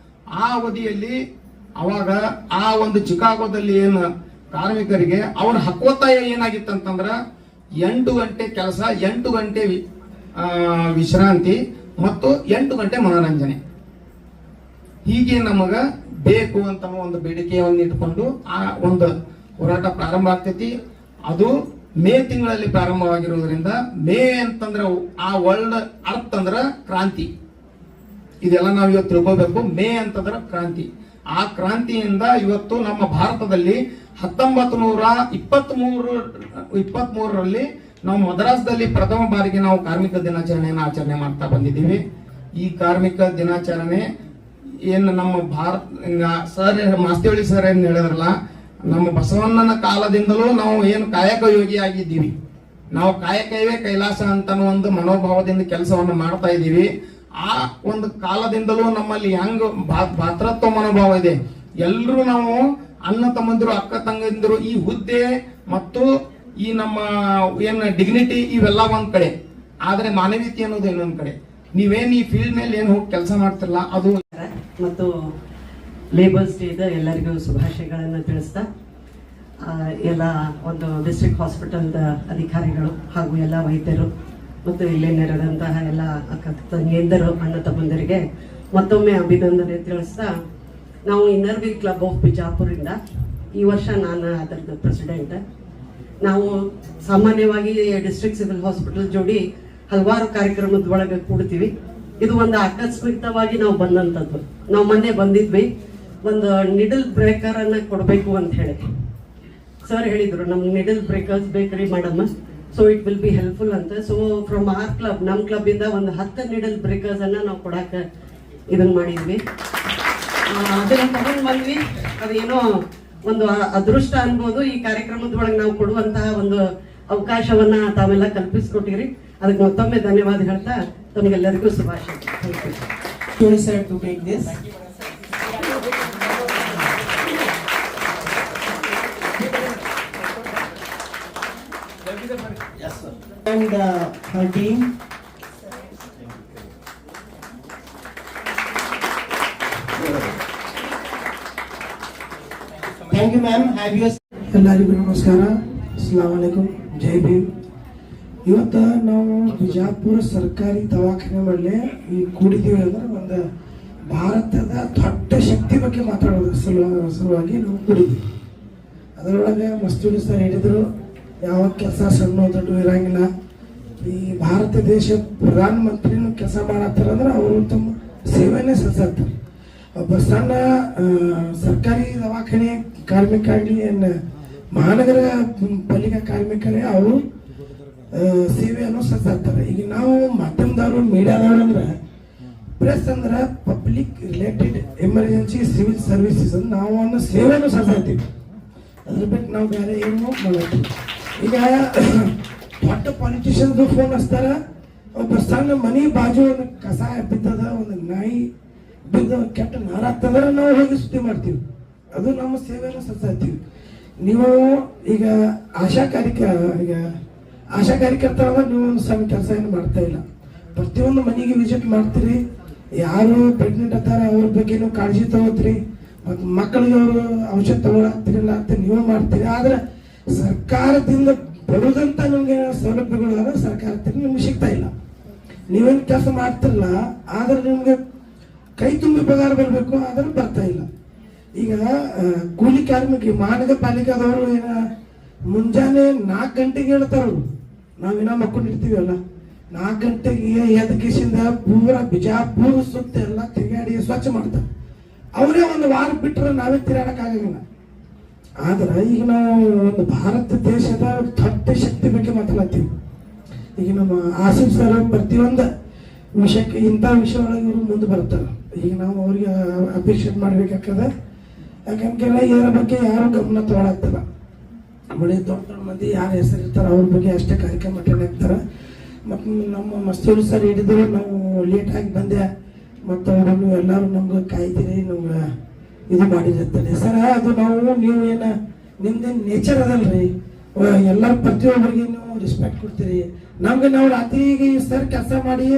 ಆ ಅವಧಿಯಲ್ಲಿ ಅವಾಗ ಆ ಒಂದು ಚಿಕಾಗೋದಲ್ಲಿ ಏನು ಕಾರ್ಮಿಕರಿಗೆ ಅವ್ರ ಹಕ್ಕೊತ್ತಾಯ ಏನಾಗಿತ್ತಂತಂದ್ರ 8 ಗಂಟೆ ಕೆಲಸ, 8 ಗಂಟೆ ವಿಶ್ರಾಂತಿ ಮತ್ತು 8 ಗಂಟೆ ಮನೋರಂಜನೆ. ಹೀಗೆ ನಮಗ ಬೇಕು ಅಂತ ಒಂದು ಬೇಡಿಕೆಯನ್ನು ಇಟ್ಕೊಂಡು ಆ ಒಂದು ಹೋರಾಟ ಪ್ರಾರಂಭ ಆಗ್ತೈತಿ. ಅದು ಮೇ ತಿಂಗಳಲ್ಲಿ ಪ್ರಾರಂಭವಾಗಿರುವುದರಿಂದ ಮೇ ಅಂತಂದ್ರೆ ಆ ವರ್ಲ್ಡ್ ಅರ್ಥ ಅಂದ್ರ ಕ್ರಾಂತಿ. ಇದೆಲ್ಲ ನಾವು ಇವತ್ತು ತಿಳ್ಕೋಬೇಕು. ಮೇ ಅಂತಂದ್ರ ಕ್ರಾಂತಿ. ಆ ಕ್ರಾಂತಿಯಿಂದ ಇವತ್ತು ನಮ್ಮ ಭಾರತದಲ್ಲಿ 1923ರಲ್ಲಿ ನಾವು ಮದ್ರಾಸ್ದಲ್ಲಿ ಪ್ರಥಮ ಬಾರಿಗೆ ನಾವು ಕಾರ್ಮಿಕ ದಿನಾಚರಣೆಯನ್ನು ಆಚರಣೆ ಮಾಡ್ತಾ ಬಂದಿದ್ದೀವಿ. ಈ ಕಾರ್ಮಿಕ ದಿನಾಚರಣೆ ಏನು ನಮ್ಮ ಭಾರತ ಮಾಸ್ತಿಹಳ್ಳಿ ಸರ್ ಏನ್ ಹೇಳಿದ್ರಲ್ಲ, ನಮ್ಮ ಬಸವಣ್ಣನ ಕಾಲದಿಂದಲೂ ನಾವು ಏನು ಕಾಯಕ ಯೋಗಿ ಆಗಿದ್ದೀವಿ. ನಾವು ಕಾಯಕವೇ ಕೈಲಾಸ ಅಂತ ಒಂದು ಮನೋಭಾವದಿಂದ ಕೆಲಸವನ್ನು ಮಾಡ್ತಾ ಇದ್ದೀವಿ. ಆ ಒಂದು ಕಾಲದಿಂದಲೂ ನಮ್ಮಲ್ಲಿ ಹೆಂಗ್ ಭಾತೃತ್ವ ಮನೋಭಾವ ಇದೆ. ಎಲ್ರು ನಾವು ಅಣ್ಣ ತಮ್ಮಂದಿರು, ಅಕ್ಕ ತಂಗಂದಿರು, ಈ ಹುದ್ದೆ ಮತ್ತು ಈ ನಮ್ಮ ಏನ್ ಡಿಗ್ನಿಟಿ ಇವೆಲ್ಲ ಒಂದ್ ಕಡೆ, ಆದ್ರೆ ಮಾನವೀಯತೆ ಅನ್ನೋದು ಇನ್ನೊಂದ್ ಕಡೆ. ನೀವೇನ್ ಈ ಫೀಲ್ಡ್ ಮೇಲೆ ಏನ್ ಹೋಗಿ ಕೆಲಸ ಮಾಡ್ತಿರಲ್ಲ ಅದು. ಮತ್ತು ಲೇಬರ್ಸ್ ಡೇದ ಎಲ್ಲರಿಗೂ ಶುಭಾಶಯಗಳನ್ನು ತಿಳಿಸ್ತಾ, ಎಲ್ಲ ಒಂದು ಡಿಸ್ಟ್ರಿಕ್ಟ್ ಹಾಸ್ಪಿಟಲ್ದ ಅಧಿಕಾರಿಗಳು ಹಾಗೂ ಎಲ್ಲ ವೈದ್ಯರು ಮತ್ತು ಇಲ್ಲೇ ನೆರೆದಂತಹ ಎಲ್ಲ ಅಕ್ಕ ತಂಗಿಯಂದರು, ಅಣ್ಣ ತಮ್ಮಂದರಿಗೆ ಮತ್ತೊಮ್ಮೆ ಅಭಿನಂದನೆ ತಿಳಿಸ್ತಾ, ನಾವು ಇನ್ನರ್ವಿ ಕ್ಲಬ್ ಆಫ್ ಬಿಜಾಪುರಿಂದ ಈ ವರ್ಷ ನಾನು ಅದರದ್ದು ಪ್ರೆಸಿಡೆಂಟ್. ನಾವು ಸಾಮಾನ್ಯವಾಗಿ ಡಿಸ್ಟ್ರಿಕ್ಟ್ ಸಿವಿಲ್ ಹಾಸ್ಪಿಟಲ್ ಜೋಡಿ ಹಲವಾರು ಕಾರ್ಯಕ್ರಮದ ಒಳಗೆ ಕೂಡ್ತೀವಿ. ಇದು ಒಂದು ಆಕಸ್ಮಿಕವಾಗಿ ನಾವು ಬಂದಂಥದ್ದು. ನಾವು ಮೊನ್ನೆ ಬಂದಿದ್ವಿ, ಒಂದು ನಿಡಲ್ ಬ್ರೇಕರ್ ಅನ್ನ ಕೊಡಬೇಕು ಅಂತ ಹೇಳಿ ಸರ್ ಹೇಳಿದ್ರು, ನಮ್ಗೆ ನಿಡಲ್ ಬ್ರೇಕರ್ಸ್ ಬೇಕ್ರಿ madam, so it will be helpful ಅಂತ. ಸೊ ಫ್ರಮ್ ಆರ್ ಕ್ಲಬ್, ನಮ್ಮ ಕ್ಲಬ್ ಇಂದ ಒಂದು 10 ನಿಡಲ್ ಬ್ರೇಕರ್ಸ್ ಅನ್ನ ನಾವು ಕೊಡಾಕ ಇದನ್ನ ಮಾಡಿದ್ವಿ. ಅದನ್ನ ತಗೊಂಡ್ ಬಂದ್ವಿ. ಅದೇನೋ ಒಂದು ಅದೃಷ್ಟ ಅನ್ಬೋದು. ಈ ಕಾರ್ಯಕ್ರಮದೊಳಗೆ ನಾವು ಕೊಡುವಂತಹ ಒಂದು ಅವಕಾಶವನ್ನ ತಾವೆಲ್ಲ ಕಲ್ಪಿಸ್ಕೊಟ್ಟಿರಿ. ಅದಕ್ಕೆ ಮತ್ತೊಮ್ಮೆ ಧನ್ಯವಾದ ಹೇಳ್ತಾ ತಮಗೆಲ್ಲರಿಗೂ ಶುಭಾಶಯ. Sir, to take this. Yes, sir. And her team. Thank you, ma'am. Have you? ಎಲ್ಲರಿಗೂ ನಮಸ್ಕಾರ, ಅಸ್ಸಲಾಮ್ ವಲೈಕುಂ, ಜೈ ಭೀಮ್. ಇವತ್ತ ನಾವು ಬಿಜಾಪುರ ಸರ್ಕಾರಿ ದವಾಖಾನೆ ಮೇಲೆ ಈ ಕೂಡಿದ್ದೀವಿ ಅಂದ್ರೆ ಒಂದು ಭಾರತದ ದೊಡ್ಡ ಶಕ್ತಿ ಬಗ್ಗೆ ಮಾತಾಡೋದ್ರ ಸಲುವಾಗಿ ನಾವು ಕೂಡಿದ್ದೀವಿ. ಅದರೊಳಗೆ ಮಸ್ತೂರಿ ಸರ್ ಹೇಳಿದ್ರು, ಯಾವ ಕೆಲಸ ಸಣ್ಣ ದೊಡ್ಡ ಇರಂಗಿಲ್ಲ. ಈ ಭಾರತ ದೇಶ ಪ್ರಧಾನ ಮಂತ್ರಿನೂ ಕೆಲಸ ಮಾಡತ್ತಾರಂದ್ರೆ ಅವರು ತಮ್ಮ ಸೇವೆನೇ ಸಲ್ಲಿಸ್ತಾರೆ. ಒಬ್ಬ ಸಣ್ಣ ಸರ್ಕಾರಿ ದವಾಖಾನೆ ಕಾರ್ಮಿಕ ಆಗಲಿ, ಏನು ಮಹಾನಗರ ಪಾಲಿಕೆ ಕಾರ್ಮಿಕರೇ ಅವರು ಸೇವೆಯನ್ನು ಸಲ್ಲಿಸ್ತಾರೆ. ಈಗ ನಾವು ಮಾಧ್ಯಮದವರು, ಮೀಡಿಯಾದವ್ರು ಅಂದ್ರೆ ಪ್ರೆಸ್ ಅಂದ್ರೆ public related emergency civil services ನಾವು ಅನ್ನೋ ಸೇವೆಯನ್ನು ಸಲ್ಲಿಸ್ತೀವಿ. ಅದ್ರ ಬಿಟ್ಟು ನಾವು ಬೇರೆ ಏನು ಮಾಡ್ತೀವಿ. ಈಗ ದೊಡ್ಡ ಪಾಲಿಟಿಷಿಯನ್ಸ್ ಫೋನ್ ಹಚ್ತಾರ, ಒಬ್ಬ ಸಣ್ಣ ಮನಿ ಬಾಜು ಒಂದು ಕಸ ಬಿದ್ದದ, ಒಂದು ನಾಯಿ ಬಿದ್ದು ಕೆಟ್ಟ ನಾರಾಗ್ತಂದ್ರೆ ನಾವು ಹೋಗಿ ಸುದ್ದಿ ಮಾಡ್ತೀವಿ, ಅದು ನಮ್ಮ ಸೇವೆಯನ್ನು ಸಲ್ಲಿಸ್ತೀವಿ. ನೀವು ಈಗ ಆಶಾ ಕಾರ್ಯಕರ್ತರಾದ ನೀವು ಒಂದು ಸಣ್ಣ ಕೆಲಸ ಏನು ಮಾಡ್ತಾ ಇಲ್ಲ, ಪ್ರತಿಯೊಂದು ಮನೆಗೆ ವಿಸಿಟ್ ಮಾಡ್ತೀರಿ, ಯಾರು ಪ್ರೆಗ್ನೆಂಟ್ ಅತ್ತಾರ ಅವ್ರ ಬಗ್ಗೆ ನೀವು ಕಾಳಜಿ ತಗೋತೀರಿ, ಮತ್ತು ಮಕ್ಕಳಿಗೆ ಅವರು ಔಷಧ ತಗೊಳಾಗ್ತಿರಿಲ್ಲ ಅಂತ ನೀವು ಮಾಡ್ತೀರಿ. ಆದ್ರೆ ಸರ್ಕಾರದಿಂದ ಬರುದಂತ ನಿಮ್ಗೆ ಸೌಲಭ್ಯಗಳು ಅದ ಸರ್ಕಾರದಿಂದ ನಿಮ್ಗೆ ಸಿಗ್ತಾ ಇಲ್ಲ. ನೀವೇನು ಕೆಲಸ ಮಾಡ್ತಿರಲ್ಲ, ಆದ್ರೆ ನಿಮ್ಗೆ ಕೈ ತುಂಬಿ ಪಗಾರ ಬರಬೇಕು, ಆದ್ರೆ ಬರ್ತಾ ಇಲ್ಲ. ಈಗ ಕೂಲಿ ಕಾರ್ಮಿಕ ಮಹಾನಗರ ಪಾಲಿಕಾದವರು ಏನ ಮುಂಜಾನೆ 4 ಗಂಟೆಗೆ ಹೇಳ್ತಾರು, ನಾವಿನ್ನ ಮಕ್ಕೊಂಡಿರ್ತೀವಲ್ಲ, 4 ಗಂಟೆಗೆ ಎದ್ದ ಕಿಸಿಂದ ಪೂರ ಬಿಜಾಪುರ ಸುತ್ತ ಎಲ್ಲ ತಿರುಗಾಡಿ ಸ್ವಚ್ಛ ಮಾಡ್ತಾರೆ. ಅವರೇ ಒಂದು ವಾರ ಬಿಟ್ಟರೆ ನಾವೇ ತಿರುಗಾಡಕ್ಕಾಗಲ್ಲ. ಆದ್ರೆ ಈಗ ನಾವು ಒಂದು ಭಾರತ ದೇಶದ ದೊಡ್ಡ ಶಕ್ತಿ ಬಗ್ಗೆ ಮಾತಾಡ್ತೀವಿ. ಈಗ ನಮ್ಮ ಆಸಿಫ್ ಸರ್ ಪ್ರತಿಯೊಂದು ವಿಷಯಕ್ಕೆ ಇಂಥ ವಿಷಯ ಒಳಗೆ ಇವರು ಮುಂದೆ ಬರ್ತಾರೆ. ಈಗ ನಾವು ಅವ್ರಿಗೆ ಅಪ್ರಿಷಿಯೇಟ್ ಮಾಡ್ಬೇಕಾಗ್ತದೆ. ಯಾಕಂದ್ರೆ ಇದರ ಬಗ್ಗೆ ಯಾರು ಗಮನ ತಗೊಳಕ್ತಿಲ್ಲ. ಬರೀ ದೊಡ್ಡ ದೊಡ್ಡ ಮಂದಿ ಯಾರು ಹೆಸರಿರ್ತಾರೆ ಅವ್ರ ಬಗ್ಗೆ ಅಷ್ಟೇ ಕಾರ್ಯಕ್ರಮ ಅಟೆಂಡ್ ಆಗ್ತಾರೆ. ಮತ್ತು ನಮ್ಮ ಮಸ್ತೂರು ಸರ್ ಹಿಡಿದ್ರು ನಾವು ಲೇಟಾಗಿ ಬಂದೆ, ಮತ್ತು ಅವರು ಎಲ್ಲರೂ ನಮ್ಗೆ ಕಾಯ್ತೀರಿ, ನಮ್ಗೆ ಇದು ಮಾಡಿರ್ತಾರೆ ಸರ್. ಅದು ನೀವು ಏನ ನಿಮ್ದೇನು ನೇಚರ್ ಅದಲ್ರಿ, ಎಲ್ಲರೂ ಪ್ರತಿಯೊಬ್ಬರಿಗೆ ನೀವು ರೆಸ್ಪೆಕ್ಟ್ ಕೊಡ್ತೀರಿ. ನಮ್ಗೆ ನಾವು ರಾತ್ರಿಗೆ ಸರ್ ಕೆಲಸ ಮಾಡಿ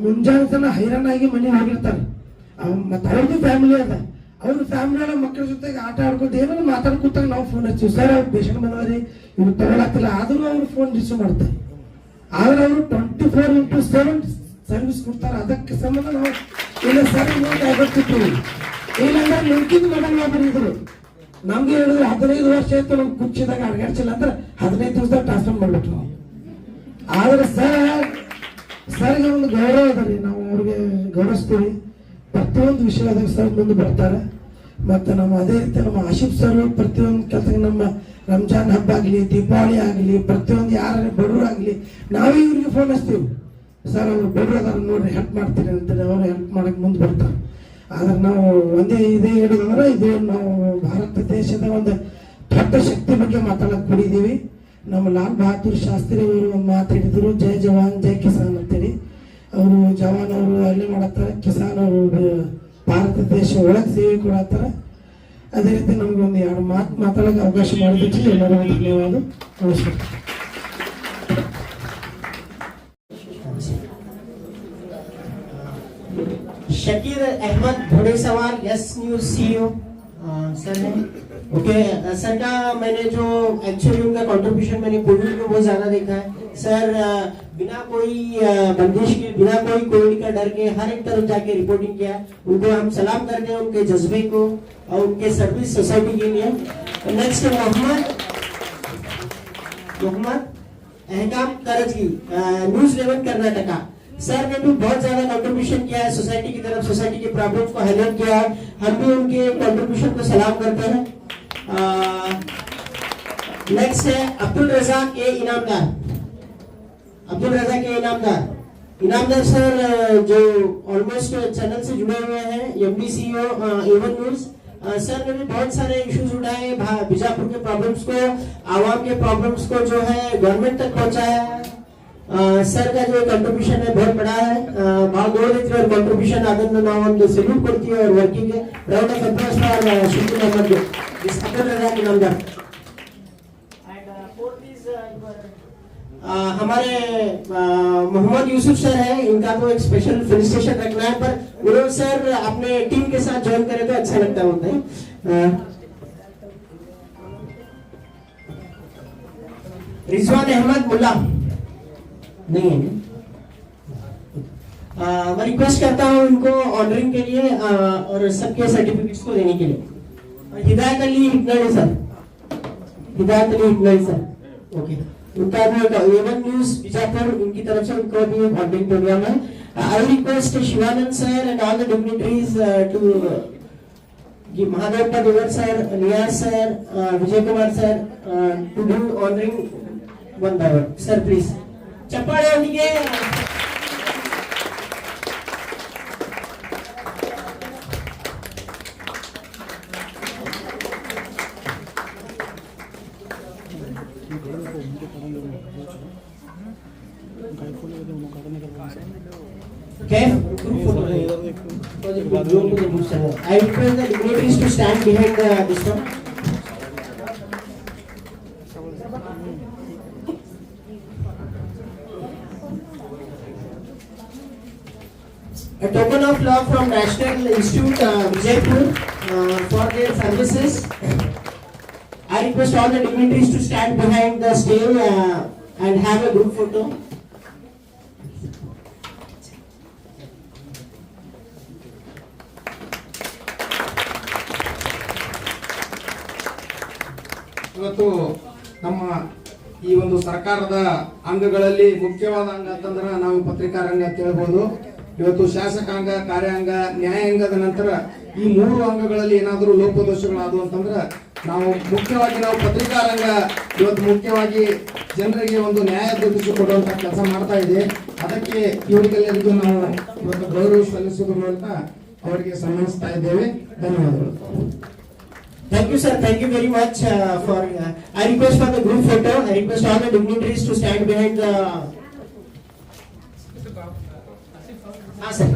ಮುಂಜಾನೆ ತನ ಹೈರಾಣಾಗಿ ಮನೆಗೆ ಹೋಗಿರ್ತಾರೆ. ಮತ್ತು ಅವ್ರದ್ದು ಫ್ಯಾಮಿಲಿ ಅದ, ಅವ್ರ ಫ್ಯಾಮಿಲಿಯ ಮಕ್ಕಳ ಜೊತೆಗೆ ಆಟ ಆಡ್ಕೊತ ಏನಾದ್ರು ಮಾತಾಡ್ಕೊತಾಗ ನಾವು ಫೋನ್ ಹಚ್ತೀವಿ, ಸರ್ ಅವ್ರು ಪೇಷಂಟ್ ಬಂದವ್ರಿ ಇವ್ರು ತಗೊಳತ್ತಿಲ್ಲ, ಆದ್ರೂ ಅವ್ರು ಫೋನ್ ರಿಸೀವ್ ಮಾಡ್ತಾರೆ. ಆದ್ರೆ ಅವರು 24x7 ಸರ್ವಿಸ್ ಕೊಡ್ತಾರೆ. ಅದಕ್ಕೆ ಸಂಬಂಧ ನಾವು ಇಲ್ಲ ಸರ್ ಆಗ್ತಿರ್ತೀವಿ. ಏನಂದ್ರೆ ಮುಂಚಿನ ಮೇಡಮ್ ಒಬ್ಬರು ನಮ್ಗೆ ಹೇಳಿದ್ರೆ 15 ವರ್ಷ ಆಯ್ತು ನಮ್ಗೆ ಕುರ್ಚಿದಾಗ ಅಡ್ಗಾಡ್ಸಿಲ್ಲ ಅಂದ್ರೆ 15 ದಿವಸದಾಗ ಟ್ರಾನ್ಸ್ಫರ್ ಮಾಡ್ಬಿಟ್ರು ನಾವು. ಆದ್ರೆ ಸರ್ಗೆ ಒಂದು ಗೌರವ ಅದ ರೀ, ನಾವು ಅವ್ರಿಗೆ ಗೌರವಿಸ್ತೀವಿ. ಪ್ರತಿಯೊಂದು ವಿಷಯದಾಗ ಸರ್ ಮುಂದೆ ಬರ್ತಾರೆ. ಮತ್ತು ನಮ್ಮ ಅದೇ ರೀತಿ ನಮ್ಮ ಆಶಿಫ್ ಸರ್ ಪ್ರತಿಯೊಂದು ಕೆಲಸ, ನಮ್ಮ ರಂಜಾನ್ ಹಬ್ಬ ಆಗಲಿ, ದೀಪಾವಳಿ ಆಗಲಿ, ಪ್ರತಿಯೊಂದು ಯಾರು ಬಡವರು ಆಗಲಿ, ನಾವೇ ಇವ್ರಿಗೆ ಫೋನ್ ಹಚ್ತೀವಿ, ಸರ್ ಅವ್ರು ಬಡವರು ಅದಾರ ನೋಡ್ರಿ ಹೆಲ್ಪ್ ಮಾಡ್ತೀರಿ ಅಂತೇಳಿ ಅವರು ಹೆಲ್ಪ್ ಮಾಡಕ್ಕೆ ಮುಂದೆ ಬರ್ತಾರೆ. ಆದ್ರೆ ನಾವು ಒಂದೇ ಇದೇ ಹೇಳೋದಂದ್ರೆ ಇದು ನಾವು ಭಾರತ ದೇಶದ ಒಂದು ದೊಡ್ಡ ಶಕ್ತಿ ಬಗ್ಗೆ ಮಾತಾಡಕ್ಕೆ ಕೂಡಿದ್ದೀವಿ. ನಮ್ಮ ಲಾಲ್ ಬಹದ್ದೂರ್ ಶಾಸ್ತ್ರಿ ಅವರು ಒಂದು ಮಾತು ಹೇಳಿದ್ರು, ಜೈ ಜವಾನ್ ಜೈ ಕಿಸಾನ್ ಅಂತೇಳಿ. ಅವರು ಜವಾನ್ ಅವರು ಅಲ್ಲಿ ಮಾಡತ್ತಾರೆ, ಕಿಸಾನ್ ಅವರು ಭಾರತ ದೇಶ ಒಳಗೆ ಸೇವೆ ಕೊಡತ್ತಾರೆ. ಅದೇ ರೀತಿ ನಮ್ಗೆ ಒಂದು 2 ಮಾತು ಮಾತಾಡೋಕೆ ಅವಕಾಶ ಮಾಡಿದ್ದಕ್ಕೆ ಎಲ್ಲರಿಗೂ ಧನ್ಯವಾದ. ನಮಸ್ಕಾರ. Shakir Ahmed Ghodeswar, Yes News CEO sir है। ओके सर का मैंने जो एक्चुअली उनका कंट्रीब्यूशन मैंने कोविड में बहुत ज्यादा देखा है सर। बिना कोई बंदिश के, बिना कोई कोविड का डर के हर एक तरफ जाके रिपोर्टिंग किया। उनको हम सलाम करते हैं, उनके जज्बे को और उनके सर्विस सोसाइटी के लिए। नेक्स्ट मोहम्मद अहकाम करजगी, न्यूज 11 कर्नाटका। सर ने भी बहुत ज्यादा कंट्रीब्यूशन किया है सोसाइटी की तरफ, सोसाइटी के प्रॉब्लम्स को हाईलाइट किया है। हम भी उनके कंट्रीब्यूशन को सलाम करते हैं। नेक्स्ट है Abdul Razak A Inamdar. Abdul Razak A Inamdar sir जो ऑलमोस्ट चैनल से जुड़े हुए हैं, MD CEO Avon News. Sir ने भी बहुत सारे इश्यूज उठाए, बीजापुर के प्रॉब्लम्स को, आवाम के प्रॉब्लम्स को जो है गवर्नमेंट तक पहुंचाया है। ಸರ್ का जो कंट्रीब्यूशन है बहुत बड़ा है। ಭಾಳ ದೊಡ್ಡದಿತ್ತು ಅವ್ರ ಕಂಟ್ರಿಬ್ಯೂಷನ್, ಅದನ್ನು ನಾವು ಒಂದು ಸೆಲ್ಯೂಟ್ ಕೊಡ್ತೀವಿ ಅವ್ರ working. Round of applause for ಶಿಫ್ಟ್ Ahmad this Abdul Razak Inamdar. And fourth is हमारे मोहम्मद यूसुफ सर है। इनका तो एक स्पेशल फेलिसिटेशन रखना है, पर उन्होंने सर अपने टीम के साथ ज्वाइन करे तो अच्छा लगता होता है। रिजवान अहमद मुल्ला नहीं है। मैं रिक्वेस्ट करता हूँ इनको ऑनरिंग के लिए और सबके सर्टिफिकेट्स को देने के लिए। हिदायत अली हिटनड़ी सर, ओके, उनका भी एवन न्यूज बीजापुर, इनकी तरफ से उनको भी ऑनरिंग प्रोग्राम है। I request Shivanand sir and all the dignitaries to give Mahadev Devar sir, Niyaz sir, Vijay Kumar sir to do honouring one by one. Sir please ಚಪ್ಪಾಳೆ ಅವರಿಗೆ. Okay, group photo. I request the dignitaries to stand behind this one. A token of love from National Institute Vijaypur for their services. I request all the dignitaries to stand behind the stage and have a group photo. ಇವತ್ತು ನಮ್ಮ ಈ ಒಂದು ಸರ್ಕಾರದ ಅಂಗಗಳಲ್ಲಿ ಮುಖ್ಯವಾದ ಅಂಗ ಅಂತಂದ್ರೆ ನಾವು ಪತ್ರಿಕಾ ರಂಗ ಅಂತ ಹೇಳ್ಬೋದು. ಇವತ್ತು ಶಾಸಕಾಂಗ, ಕಾರ್ಯಾಂಗ, ನ್ಯಾಯಾಂಗದ ನಂತರ ಈ 3 ಅಂಗಗಳಲ್ಲಿ ಏನಾದರೂ ಲೋಪದೋಷಗಳಾದವು ಅಂತಂದ್ರೆ ನಾವು ಪತ್ರಿಕಾ ರಂಗ ಇವತ್ತು ಮುಖ್ಯವಾಗಿ ಜನರಿಗೆ ಒಂದು ನ್ಯಾಯ ದೊರಕಿಸಿಕೊಡುವಂತ ಕೆಲಸ ಮಾಡ್ತಾ ಇದೆ. ಅದಕ್ಕೆ ಇವರಿಗೆಲ್ಲರಿಗೂ ನಾವು ಇವತ್ತು ಗೌರವ ಸಲ್ಲಿಸುವುದರ ಮೂಲಕ ಅವರಿಗೆ ಸನ್ಮಾನಿಸ್ತಾ ಇದ್ದೇವೆ. ಧನ್ಯವಾದಗಳು. Thank you, sir. Thank you very much for. I request for the group photo. I request all the dignitaries to stand behind the. Sir.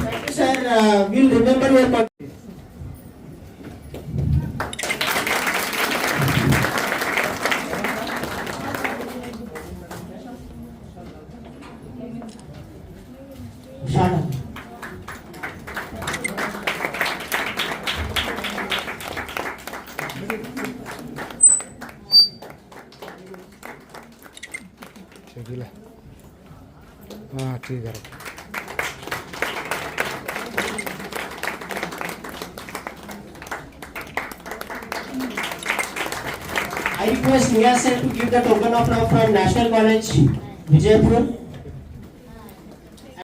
Thank you, sir. We'll remember your contribution. Shana. ठीक है हाँ ठीक है I request Nia sir to give the token of love from National College, Vijaypur.